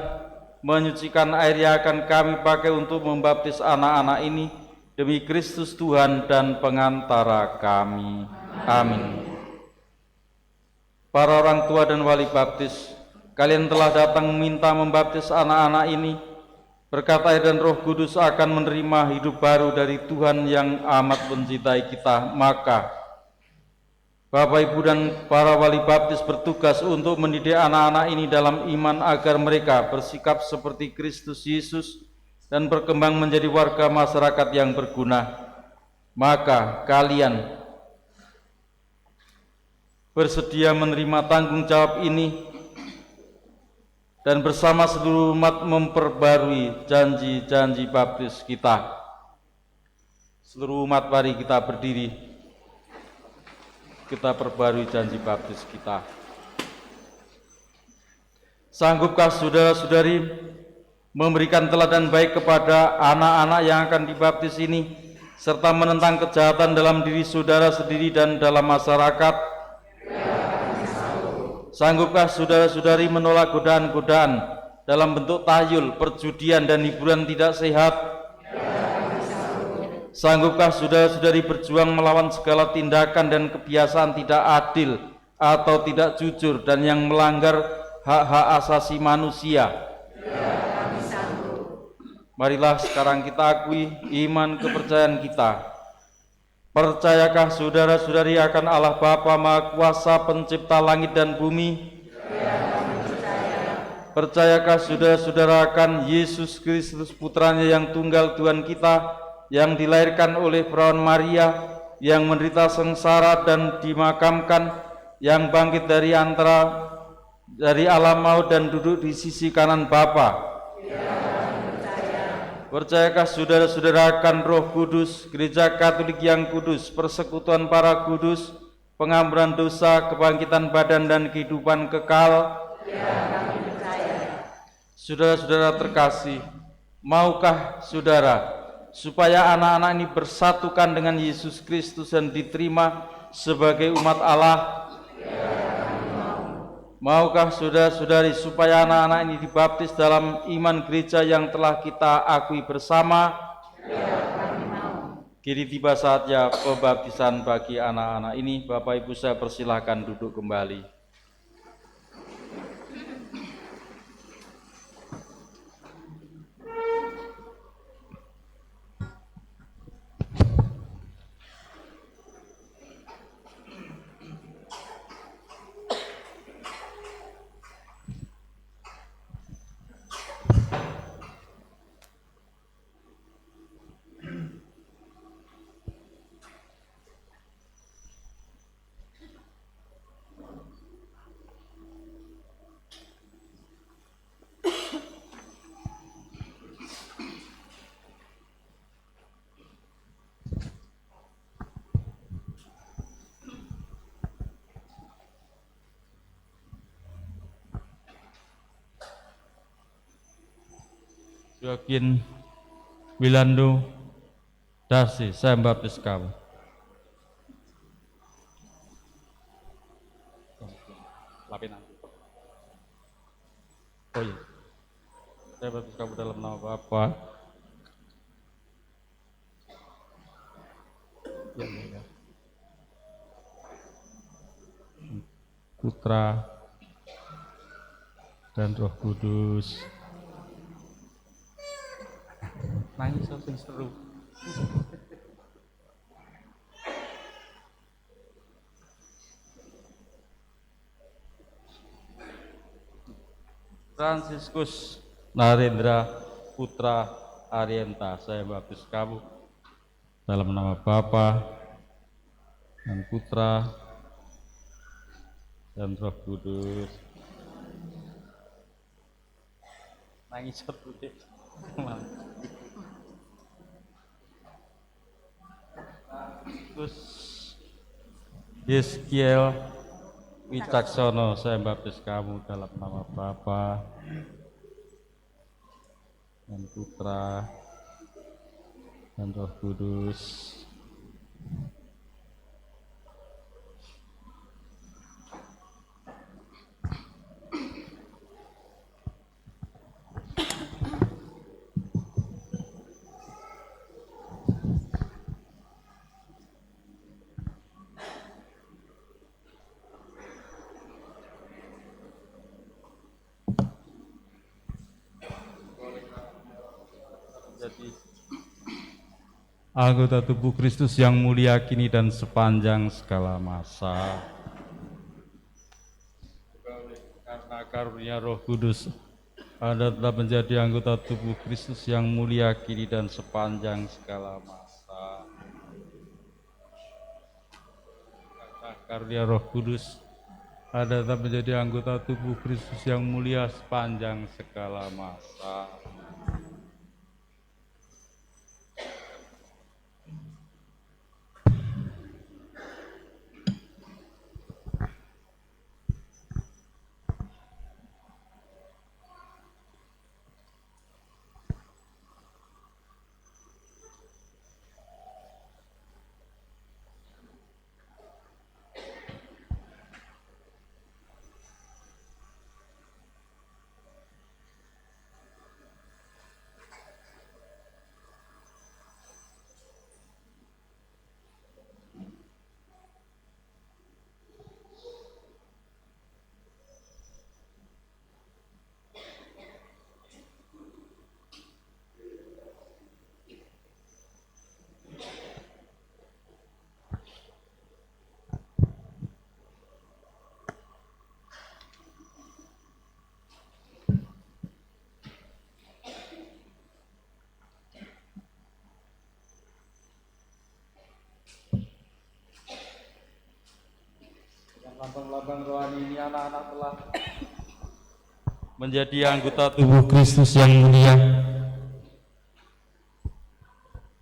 menyucikan air yang akan kami pakai untuk membaptis anak-anak ini, demi Kristus Tuhan dan pengantara kami. Amin. Para orang tua dan wali baptis, kalian telah datang meminta membaptis anak-anak ini. Berkat air dan Roh Kudus akan menerima hidup baru dari Tuhan yang amat mencintai kita. Maka Bapak, Ibu, dan para wali baptis bertugas untuk mendidik anak-anak ini dalam iman agar mereka bersikap seperti Kristus Yesus dan berkembang menjadi warga masyarakat yang berguna. Maka kalian bersedia menerima tanggung jawab ini dan bersama seluruh umat memperbarui janji-janji baptis kita. Seluruh umat, mari kita berdiri. Kita perbarui janji baptis kita. Sanggupkah saudara-saudari memberikan teladan baik kepada anak-anak yang akan dibaptis ini, serta menentang kejahatan dalam diri saudara sendiri dan dalam masyarakat? Sanggupkah saudara-saudari menolak godaan-godaan dalam bentuk tahyul, perjudian, dan hiburan tidak sehat? Sanggupkah saudara-saudari berjuang melawan segala tindakan dan kebiasaan tidak adil atau tidak jujur dan yang melanggar hak-hak asasi manusia? Marilah sekarang kita akui iman kepercayaan kita. Percayakah saudara-saudari akan Allah Bapa Maha Kuasa, pencipta langit dan bumi? Percayakah saudara-saudara akan Yesus Kristus, putranya yang tunggal Tuhan kita, yang dilahirkan oleh perawan Maria, yang menderita sengsara dan dimakamkan, yang bangkit dari alam maut dan duduk di sisi kanan Bapa? Percayakah saudara-saudara akan Roh Kudus, Gereja Katolik yang kudus, persekutuan para kudus, pengampunan dosa, kebangkitan badan, dan kehidupan kekal? Saudara-saudara terkasih, maukah saudara supaya anak-anak ini bersatukan dengan Yesus Kristus dan diterima sebagai umat Allah? Maukah saudara-saudari supaya anak-anak ini dibaptis dalam iman gereja yang telah kita akui bersama? Kini tiba saatnya pembaptisan bagi anak-anak ini. Bapak Ibu, saya persilahkan duduk kembali. Joaquin Wilando Darcy, saya membaptis kamu. Oh iya, saya membaptis kamu dalam nama Bapa, Putra, dan Roh Kudus. Nangis sing seru. Fransiskus Narendra Putra Arienta, saya membaptis kamu dalam nama Bapa dan Putra dan Roh Kudus. Nangis satu deh. Terus Yeskiel Wicaksono, saya membaptis kamu dalam nama Bapa dan Putra dan Roh Kudus. Anggota tubuh Kristus yang mulia kini dan sepanjang segala masa. Karena karunia Roh Kudus, Anda telah menjadi anggota tubuh Kristus yang mulia kini dan sepanjang segala masa. Karena karunia Roh Kudus, Anda telah menjadi anggota tubuh Kristus yang mulia sepanjang segala masa. Lambang-lambang rohani ini anak-anak telah menjadi anggota tubuh Kristus yang mulia.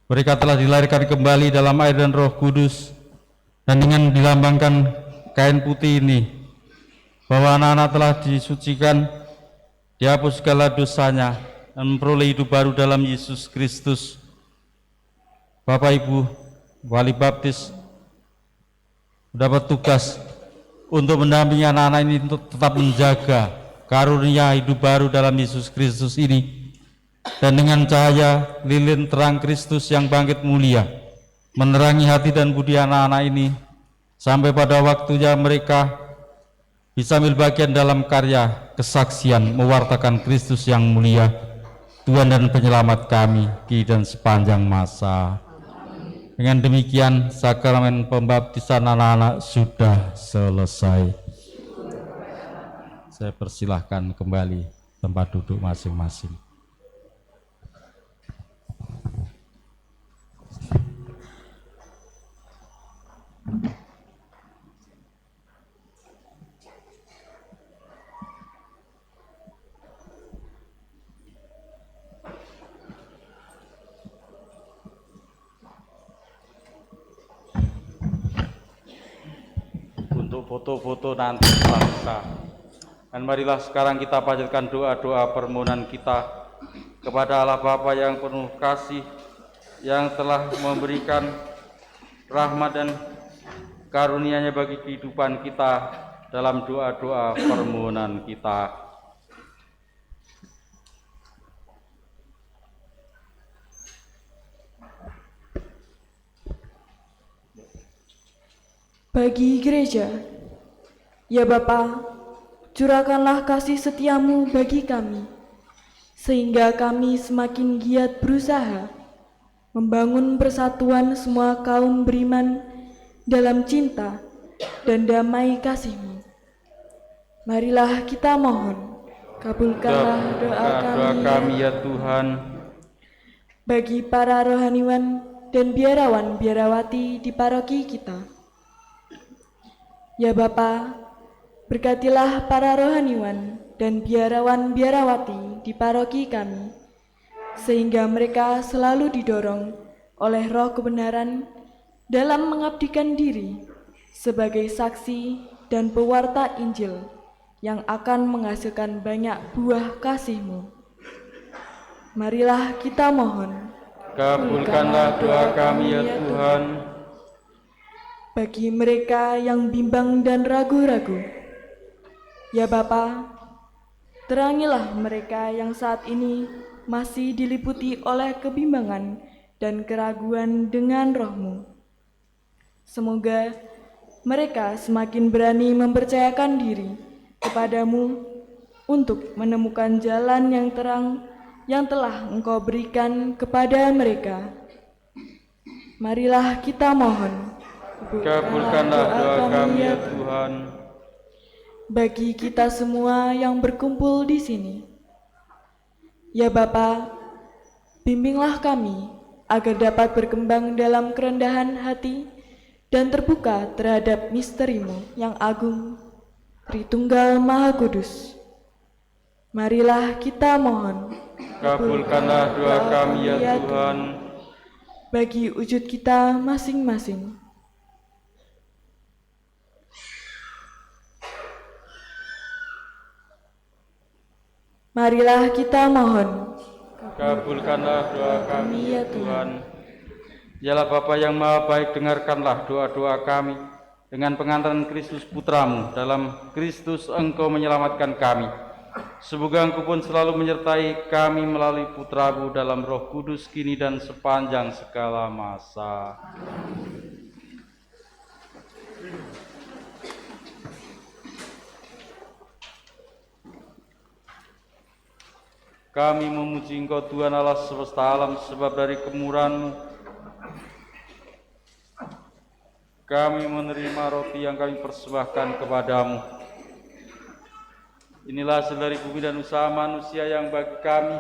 Mereka telah dilahirkan kembali dalam air dan Roh Kudus, dan dengan dilambangkan kain putih ini, bahwa anak-anak telah disucikan, dihapus segala dosanya, dan memperoleh hidup baru dalam Yesus Kristus. Bapak Ibu, wali baptis mendapat tugas untuk mendampingi anak-anak ini untuk tetap menjaga karunia hidup baru dalam Yesus Kristus ini, dan dengan cahaya lilin terang Kristus yang bangkit mulia menerangi hati dan budi anak-anak ini sampai pada waktunya mereka bisa ambil bagian dalam karya kesaksian mewartakan Kristus yang mulia, Tuhan dan Penyelamat kami kini dan sepanjang masa. Dengan demikian, sakramen pembaptisan anak-anak sudah selesai. Saya persilahkan kembali tempat duduk masing-masing. Untuk foto-foto nanti bangsa. Dan marilah sekarang kita panjatkan doa-doa permohonan kita kepada Allah Bapa yang penuh kasih, yang telah memberikan rahmat dan karunia-Nya bagi kehidupan kita dalam doa-doa permohonan kita. Bagi gereja, ya Bapa, curahkanlah kasih setiamu bagi kami, sehingga kami semakin giat berusaha membangun persatuan semua kaum beriman dalam cinta dan damai kasih-Mu. Marilah kita mohon, kabulkanlah doa kami ya Tuhan. Bagi para rohaniwan dan biarawan-biarawati di paroki kita, ya Bapa, berkatilah para rohaniwan dan biarawan-biarawati di paroki kami, sehingga mereka selalu didorong oleh roh kebenaran dalam mengabdikan diri sebagai saksi dan pewarta Injil yang akan menghasilkan banyak buah kasih-Mu. Marilah kita mohon, kabulkanlah doa kami ya Tuhan. Bagi mereka yang bimbang dan ragu-ragu, ya Bapa, terangilah mereka yang saat ini masih diliputi oleh kebimbangan dan keraguan dengan Roh-Mu. Semoga mereka semakin berani mempercayakan diri kepadamu untuk menemukan jalan yang terang yang telah Engkau berikan kepada mereka. Marilah kita mohon, kabulkanlah doa kami ya Tuhan. Bagi kita semua yang berkumpul di sini, ya Bapa, bimbinglah kami agar dapat berkembang dalam kerendahan hati dan terbuka terhadap misteri-Mu yang agung, Tritunggal Maha Kudus. Marilah kita mohon, kabulkanlah doa kami ya Tuhan. Bagi wujud kita masing-masing. Marilah kita mohon, kabulkanlah doa kami ya Tuhan. Yalah Bapa yang Maha Baik, dengarkanlah doa-doa kami. Dengan pengantaran Kristus Putramu, dalam Kristus Engkau menyelamatkan kami. Semoga Engkau pun selalu menyertai kami melalui Putramu dalam Roh Kudus, kini dan sepanjang segala masa. Kami memuji Engkau Tuhan Allah semesta alam, sebab dari kemurahan-Mu kami menerima roti yang kami persembahkan kepadamu. Inilah hasil dari bumi dan usaha manusia yang bagi kami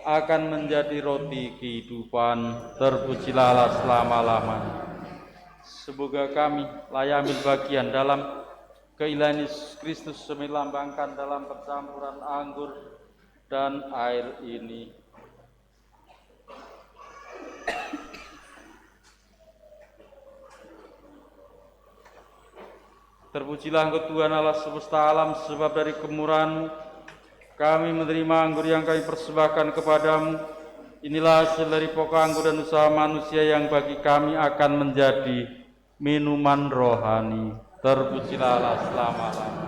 akan menjadi roti kehidupan. Terpujilah Allah selama-lamanya. Semoga kami layak ambil bagian dalam keilahian Yesus Kristus melambangkan dalam percampuran anggur dan air ini. Terpujilah Engkau Tuhan Allah semesta alam, sebab dari kemurahan-Mu kami menerima anggur yang kami persembahkan kepadamu. Inilah hasil dari pokok anggur dan usaha manusia yang bagi kami akan menjadi minuman rohani. Terpujilah Allah selama-lamanya.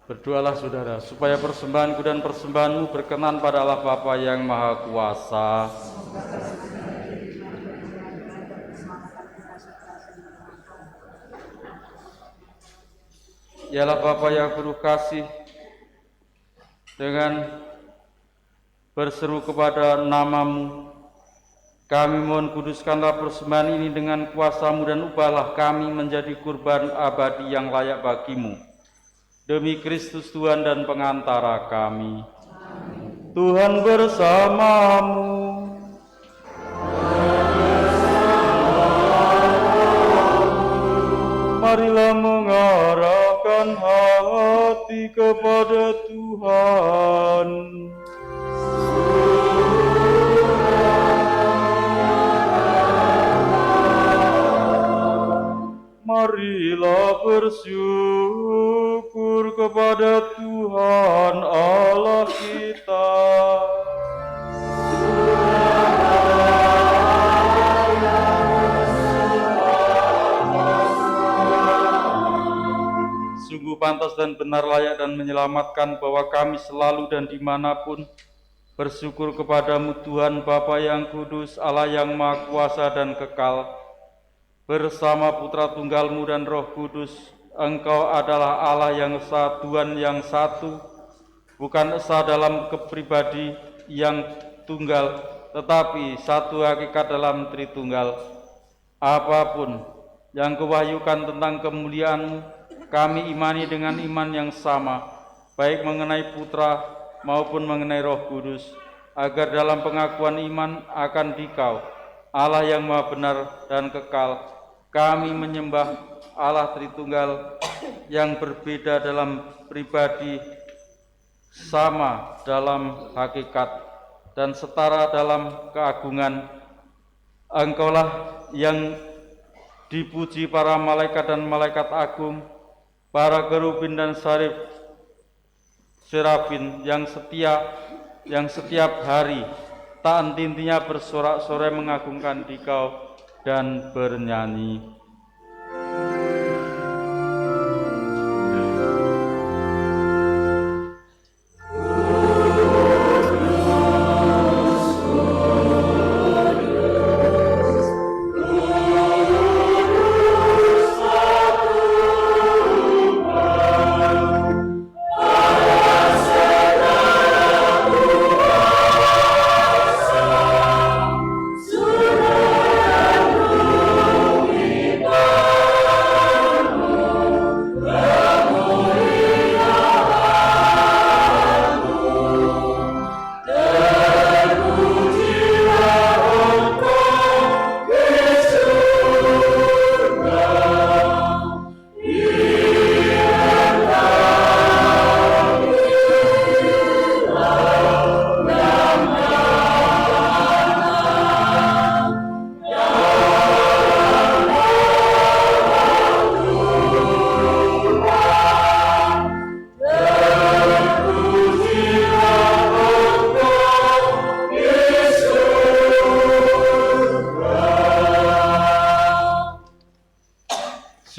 Berdoalah saudara, supaya persembahanku dan persembahanmu berkenan pada Allah Bapa yang Maha Kuasa. Ialah Bapa yang penuh kasih, dengan berseru kepada nama-Mu, kami mohon kuduskanlah persembahan ini dengan kuasa-Mu dan ubahlah kami menjadi kurban abadi yang layak bagi-Mu. Demi Kristus Tuhan dan pengantara kami. Amin. Tuhan bersamamu. Marilah mengarahkan hati kepada Tuhan. Marilah bersyukur kepada Tuhan Allah kita. Sungguh pantas dan benar, layak dan menyelamatkan bahwa kami selalu dan dimanapun bersyukur kepadamu Tuhan Bapa yang kudus, Allah yang maha kuasa dan kekal. Bersama Putra Tunggal-Mu dan Roh Kudus, Engkau adalah Allah yang esa, Tuhan yang satu, bukan esa dalam kepribadi yang tunggal, tetapi satu hakikat dalam Tritunggal. Apapun yang Kau-wahyukan tentang kemuliaan-Mu, kami imani dengan iman yang sama, baik mengenai Putra maupun mengenai Roh Kudus, agar dalam pengakuan iman akan Dikau, Allah yang maha benar dan kekal, kami menyembah Allah Tritunggal yang berbeda dalam pribadi, sama dalam hakikat, dan setara dalam keagungan. Engkaulah yang dipuji para malaikat dan malaikat agung, para kerubin dan serafin yang setiap hari tak henti-hentinya bersorak-sorai mengagungkan Dikau dan bernyanyi.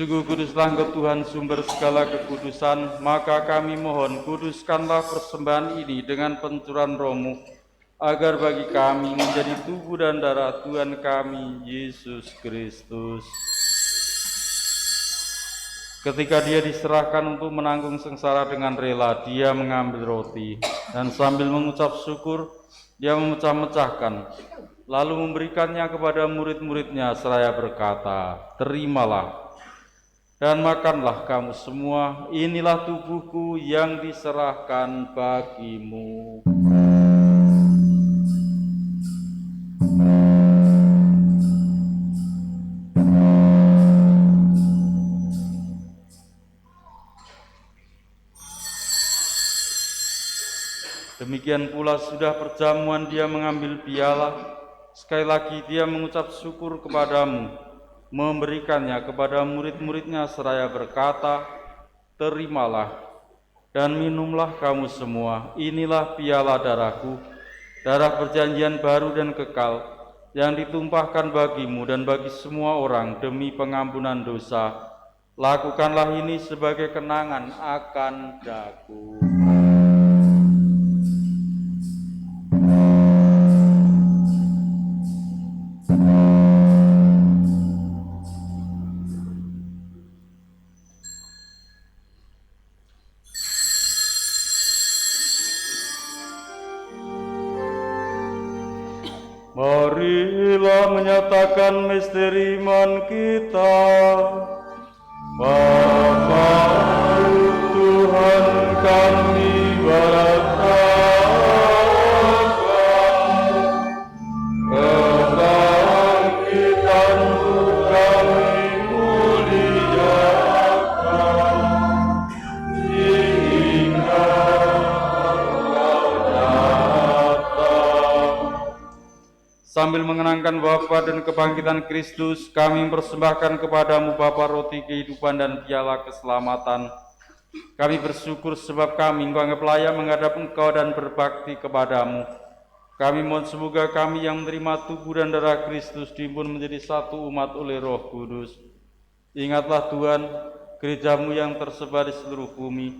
Sungguh kuduslah Engkau Tuhan, sumber segala kekudusan, maka kami mohon kuduskanlah persembahan ini dengan pencurahan Roh-Mu, agar bagi kami menjadi tubuh dan darah Tuhan kami, Yesus Kristus. Ketika Dia diserahkan untuk menanggung sengsara dengan rela, Dia mengambil roti, dan sambil mengucap syukur, Dia memecah-mecahkan, lalu memberikannya kepada murid-muridnya seraya berkata, "Terimalah dan makanlah kamu semua, inilah tubuhku yang diserahkan bagimu." Demikian pula sudah perjamuan Dia mengambil piala, sekali lagi Dia mengucap syukur kepadamu, memberikannya kepada murid-muridnya seraya berkata, "Terimalah dan minumlah kamu semua, inilah piala darahku, darah perjanjian baru dan kekal, yang ditumpahkan bagimu dan bagi semua orang demi pengampunan dosa. Lakukanlah ini sebagai kenangan akan daku. Marilah menyatakan misteri iman kita. Bapa, Tuhan kami berdoa, kebangkitan-Mu kami muliakan, hingga Engkau datang. Sambil mengenangkan wafat dan kebangkitan Kristus, kami mempersembahkan kepadamu Bapa roti kehidupan dan piala keselamatan. Kami bersyukur sebab kami Engkau anggap layak menghadap Engkau dan berbakti kepadamu. Kami mohon semoga kami yang menerima tubuh dan darah Kristus diimpun menjadi satu umat oleh Roh Kudus. Ingatlah Tuhan, gereja-Mu yang tersebar di seluruh bumi,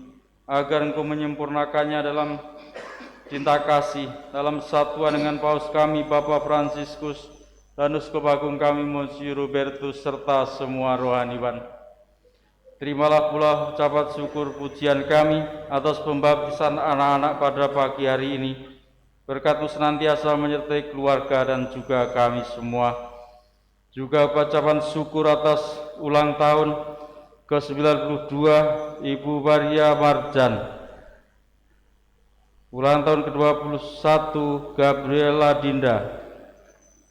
agar Engkau menyempurnakannya dalam cinta kasih, dalam satuan dengan Paus kami Bapak Fransiskus dan Uskup Agung kami Monsinyur Robertus serta semua rohaniwan. Terimalah pula ucapan syukur pujian kami atas pembaptisan anak-anak pada pagi hari ini. Berkat-Mu senantiasa menyertai keluarga dan juga kami semua. Juga ucapan syukur atas ulang tahun ke-92 Ibu Maria Marjan, ulang tahun ke-21 Gabriela Dinda,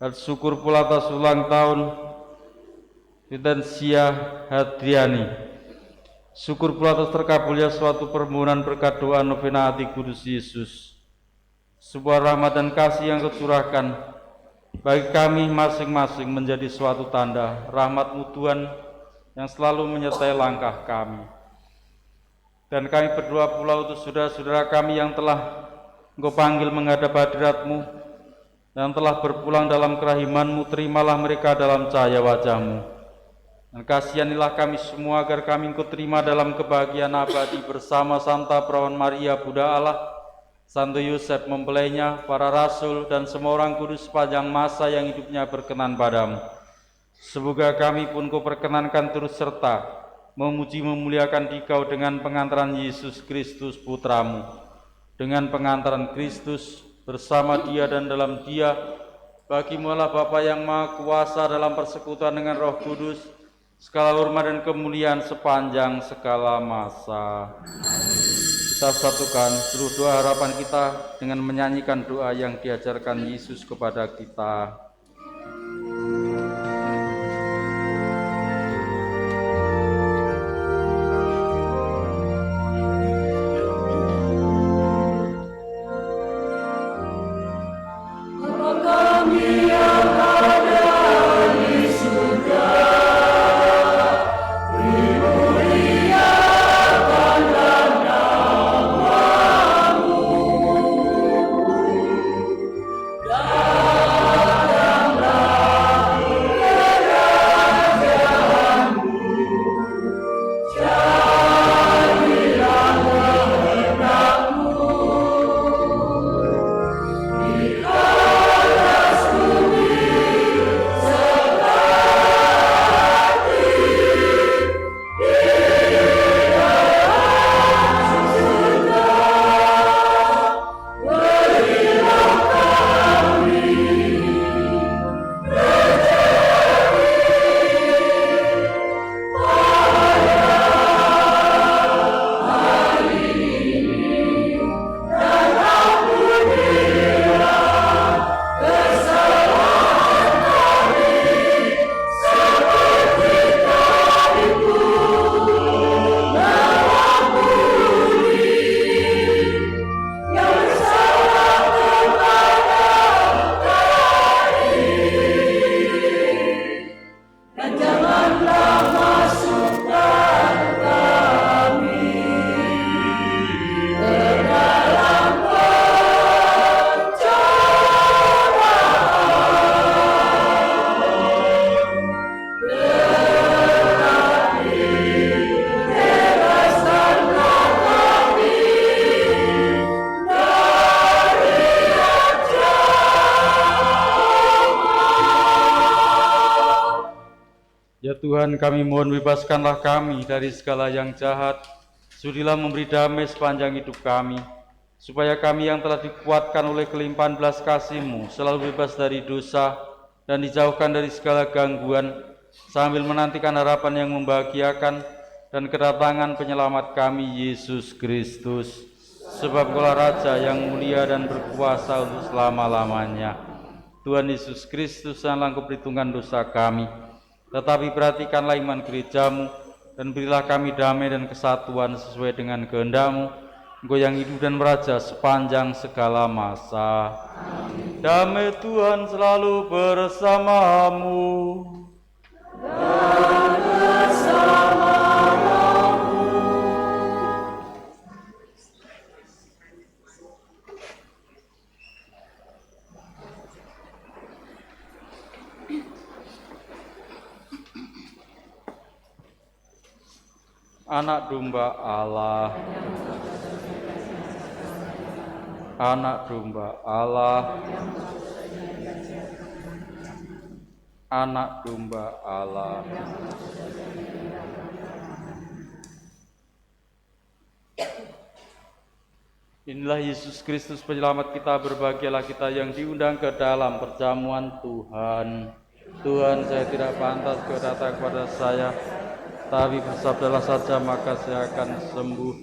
dan syukur pula atas ulang tahun Fidensia Hadriani. Syukur pula atas terkabulnya suatu permohonan berkat doa novena hati kudus Yesus. Sebuah rahmat dan kasih yang Kecurahkan bagi kami masing-masing menjadi suatu tanda rahmat-Mu Tuhan yang selalu menyertai langkah kami. Dan kami berdoa pula untuk saudara-saudara kami yang telah Engkau panggil menghadap hadirat-Mu dan telah berpulang dalam kerahiman-Mu, terimalah mereka dalam cahaya wajah-Mu. Dan kasihanilah kami semua agar kami Engkau terima dalam kebahagiaan abadi bersama Santa Perawan Maria Bunda Allah, Santo Yosef mempelainya, para rasul dan semua orang kudus sepanjang masa yang hidupnya berkenan padamu. Semoga kami pun Kau perkenankan terus serta memuji memuliakan Dikau dengan pengantaran Yesus Kristus Putra-Mu, dengan pengantaran Kristus bersama Dia dan dalam Dia. Bagi-Mu lah Bapa yang Maha Kuasa dalam persekutuan dengan Roh Kudus, segala hormat dan kemuliaan sepanjang segala masa. Kita satukan seluruh doa harapan kita dengan menyanyikan doa yang diajarkan Yesus kepada kita. Dan Tuhan, kami mohon bebaskanlah kami dari segala yang jahat. Sudilah memberi damai sepanjang hidup kami, supaya kami yang telah dikuatkan oleh kelimpahan belas kasih-Mu selalu bebas dari dosa dan dijauhkan dari segala gangguan, sambil menantikan harapan yang membahagiakan dan kedatangan penyelamat kami, Yesus Kristus. Sebab Kaulah Raja yang mulia dan berkuasa untuk selama-lamanya. Tuhan Yesus Kristus, janganlah Engkau perhitungkan dosa kami, tetapi perhatikanlah iman gereja-Mu, dan berilah kami damai dan kesatuan sesuai dengan kehendak-Mu, Engkau yang hidup dan meraja sepanjang segala masa. Amin. Damai Tuhan selalu bersamamu. Dan bersamamu. Anak domba Allah, anak domba Allah, anak domba Allah. Inilah Yesus Kristus penyelamat kita, berbahagialah kita yang diundang ke dalam perjamuan Tuhan. Tuhan, saya tidak pantas Kau datang kepada saya, tapi bersabdalah saja maka saya akan sembuh.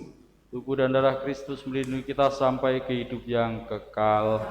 Tubuh dan darah Kristus melindungi kita sampai ke hidup yang kekal.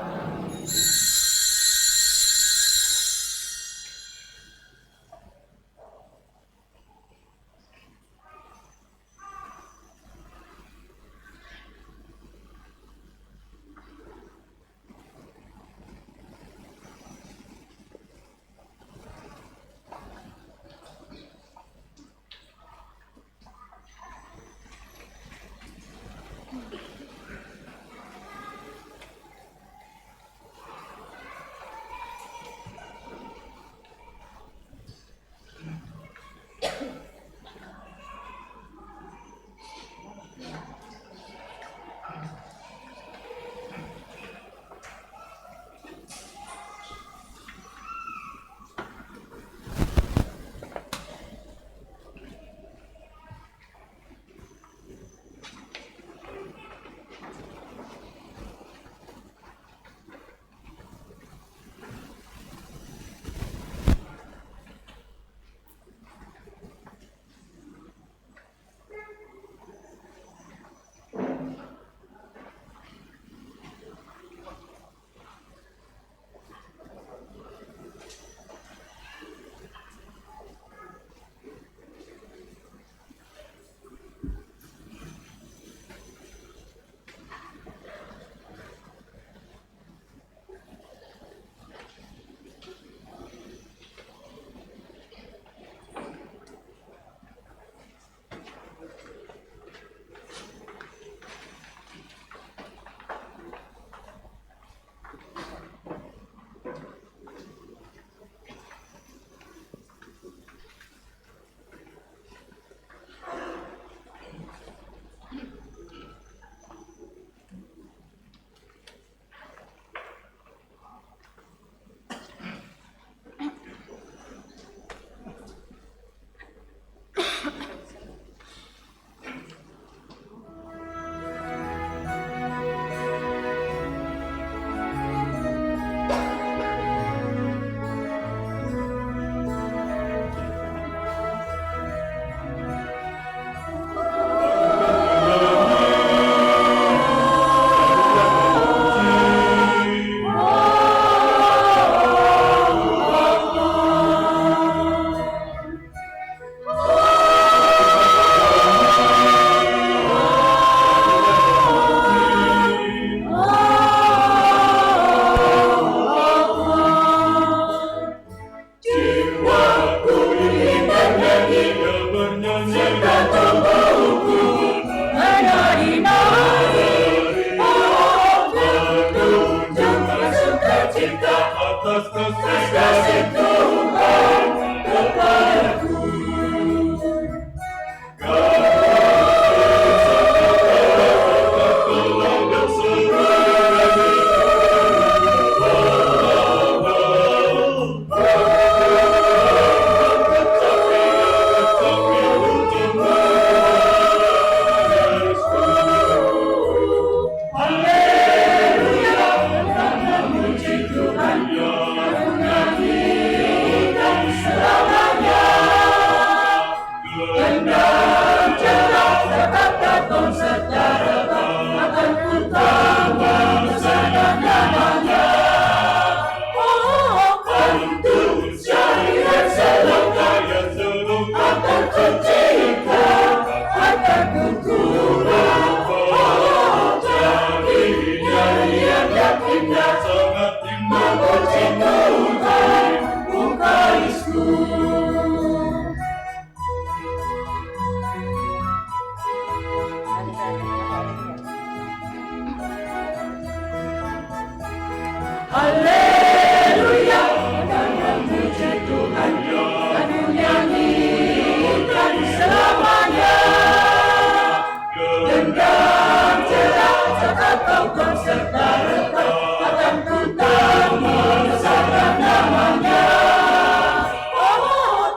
Saat kau berserta merta akan ku tak mengesahkan namanya.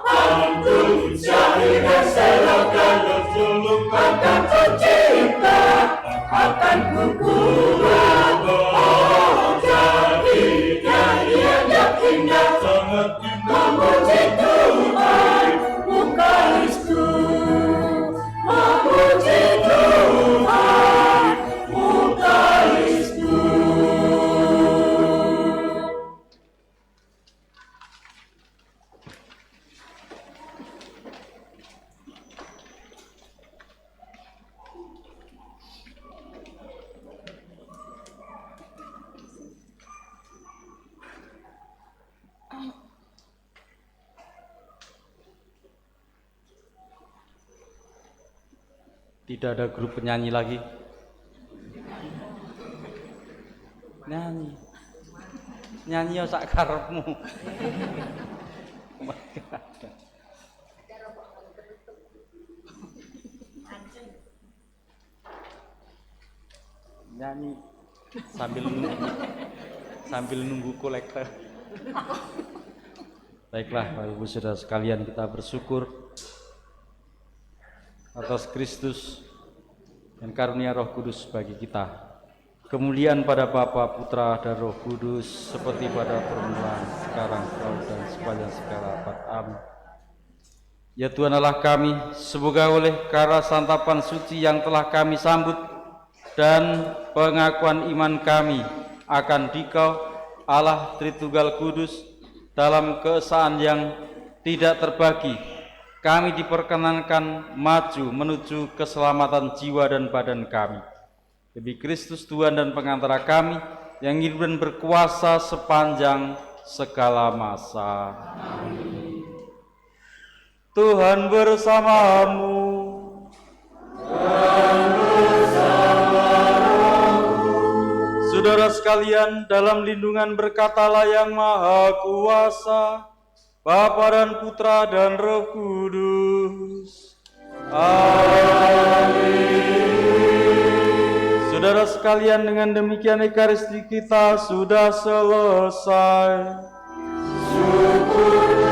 Pantun syair dan selokan akan ku cipta, akan ku buat. Jadi nyanyian yang indah memuji Tuhan, Kristus, memuji Tuhan, Kristus. Tidak ada grup penyanyi lagi. Nyanyi ya sak karepmu. Nyanyi sambil nunggu kolektor. Baiklah, Bapak Ibu Saudara sekalian, kita bersyukur atas Kristus dan karunia Roh Kudus bagi kita. Kemuliaan pada Bapa, Putra, dan Roh Kudus seperti pada permulaan, sekarang, selalu, dan sepanjang segala abad. Amin. Ya Tuhan Allah kami, semoga oleh karena santapan suci yang telah kami sambut dan pengakuan iman kami akan Dikau, Allah Tritunggal Kudus, dalam keesaan yang tidak terbagi, kami diperkenankan maju menuju keselamatan jiwa dan badan kami. Demi Kristus Tuhan dan pengantara kami, yang hidup dan berkuasa sepanjang segala masa. Amin. Tuhan bersamamu. Tuhan bersamamu. Saudara sekalian, dalam lindungan berkatalah Yang Maha Kuasa, Bapa dan Putra dan Roh Kudus. Amin. Saudara sekalian, dengan demikian Ekaristi kita sudah selesai. Syukur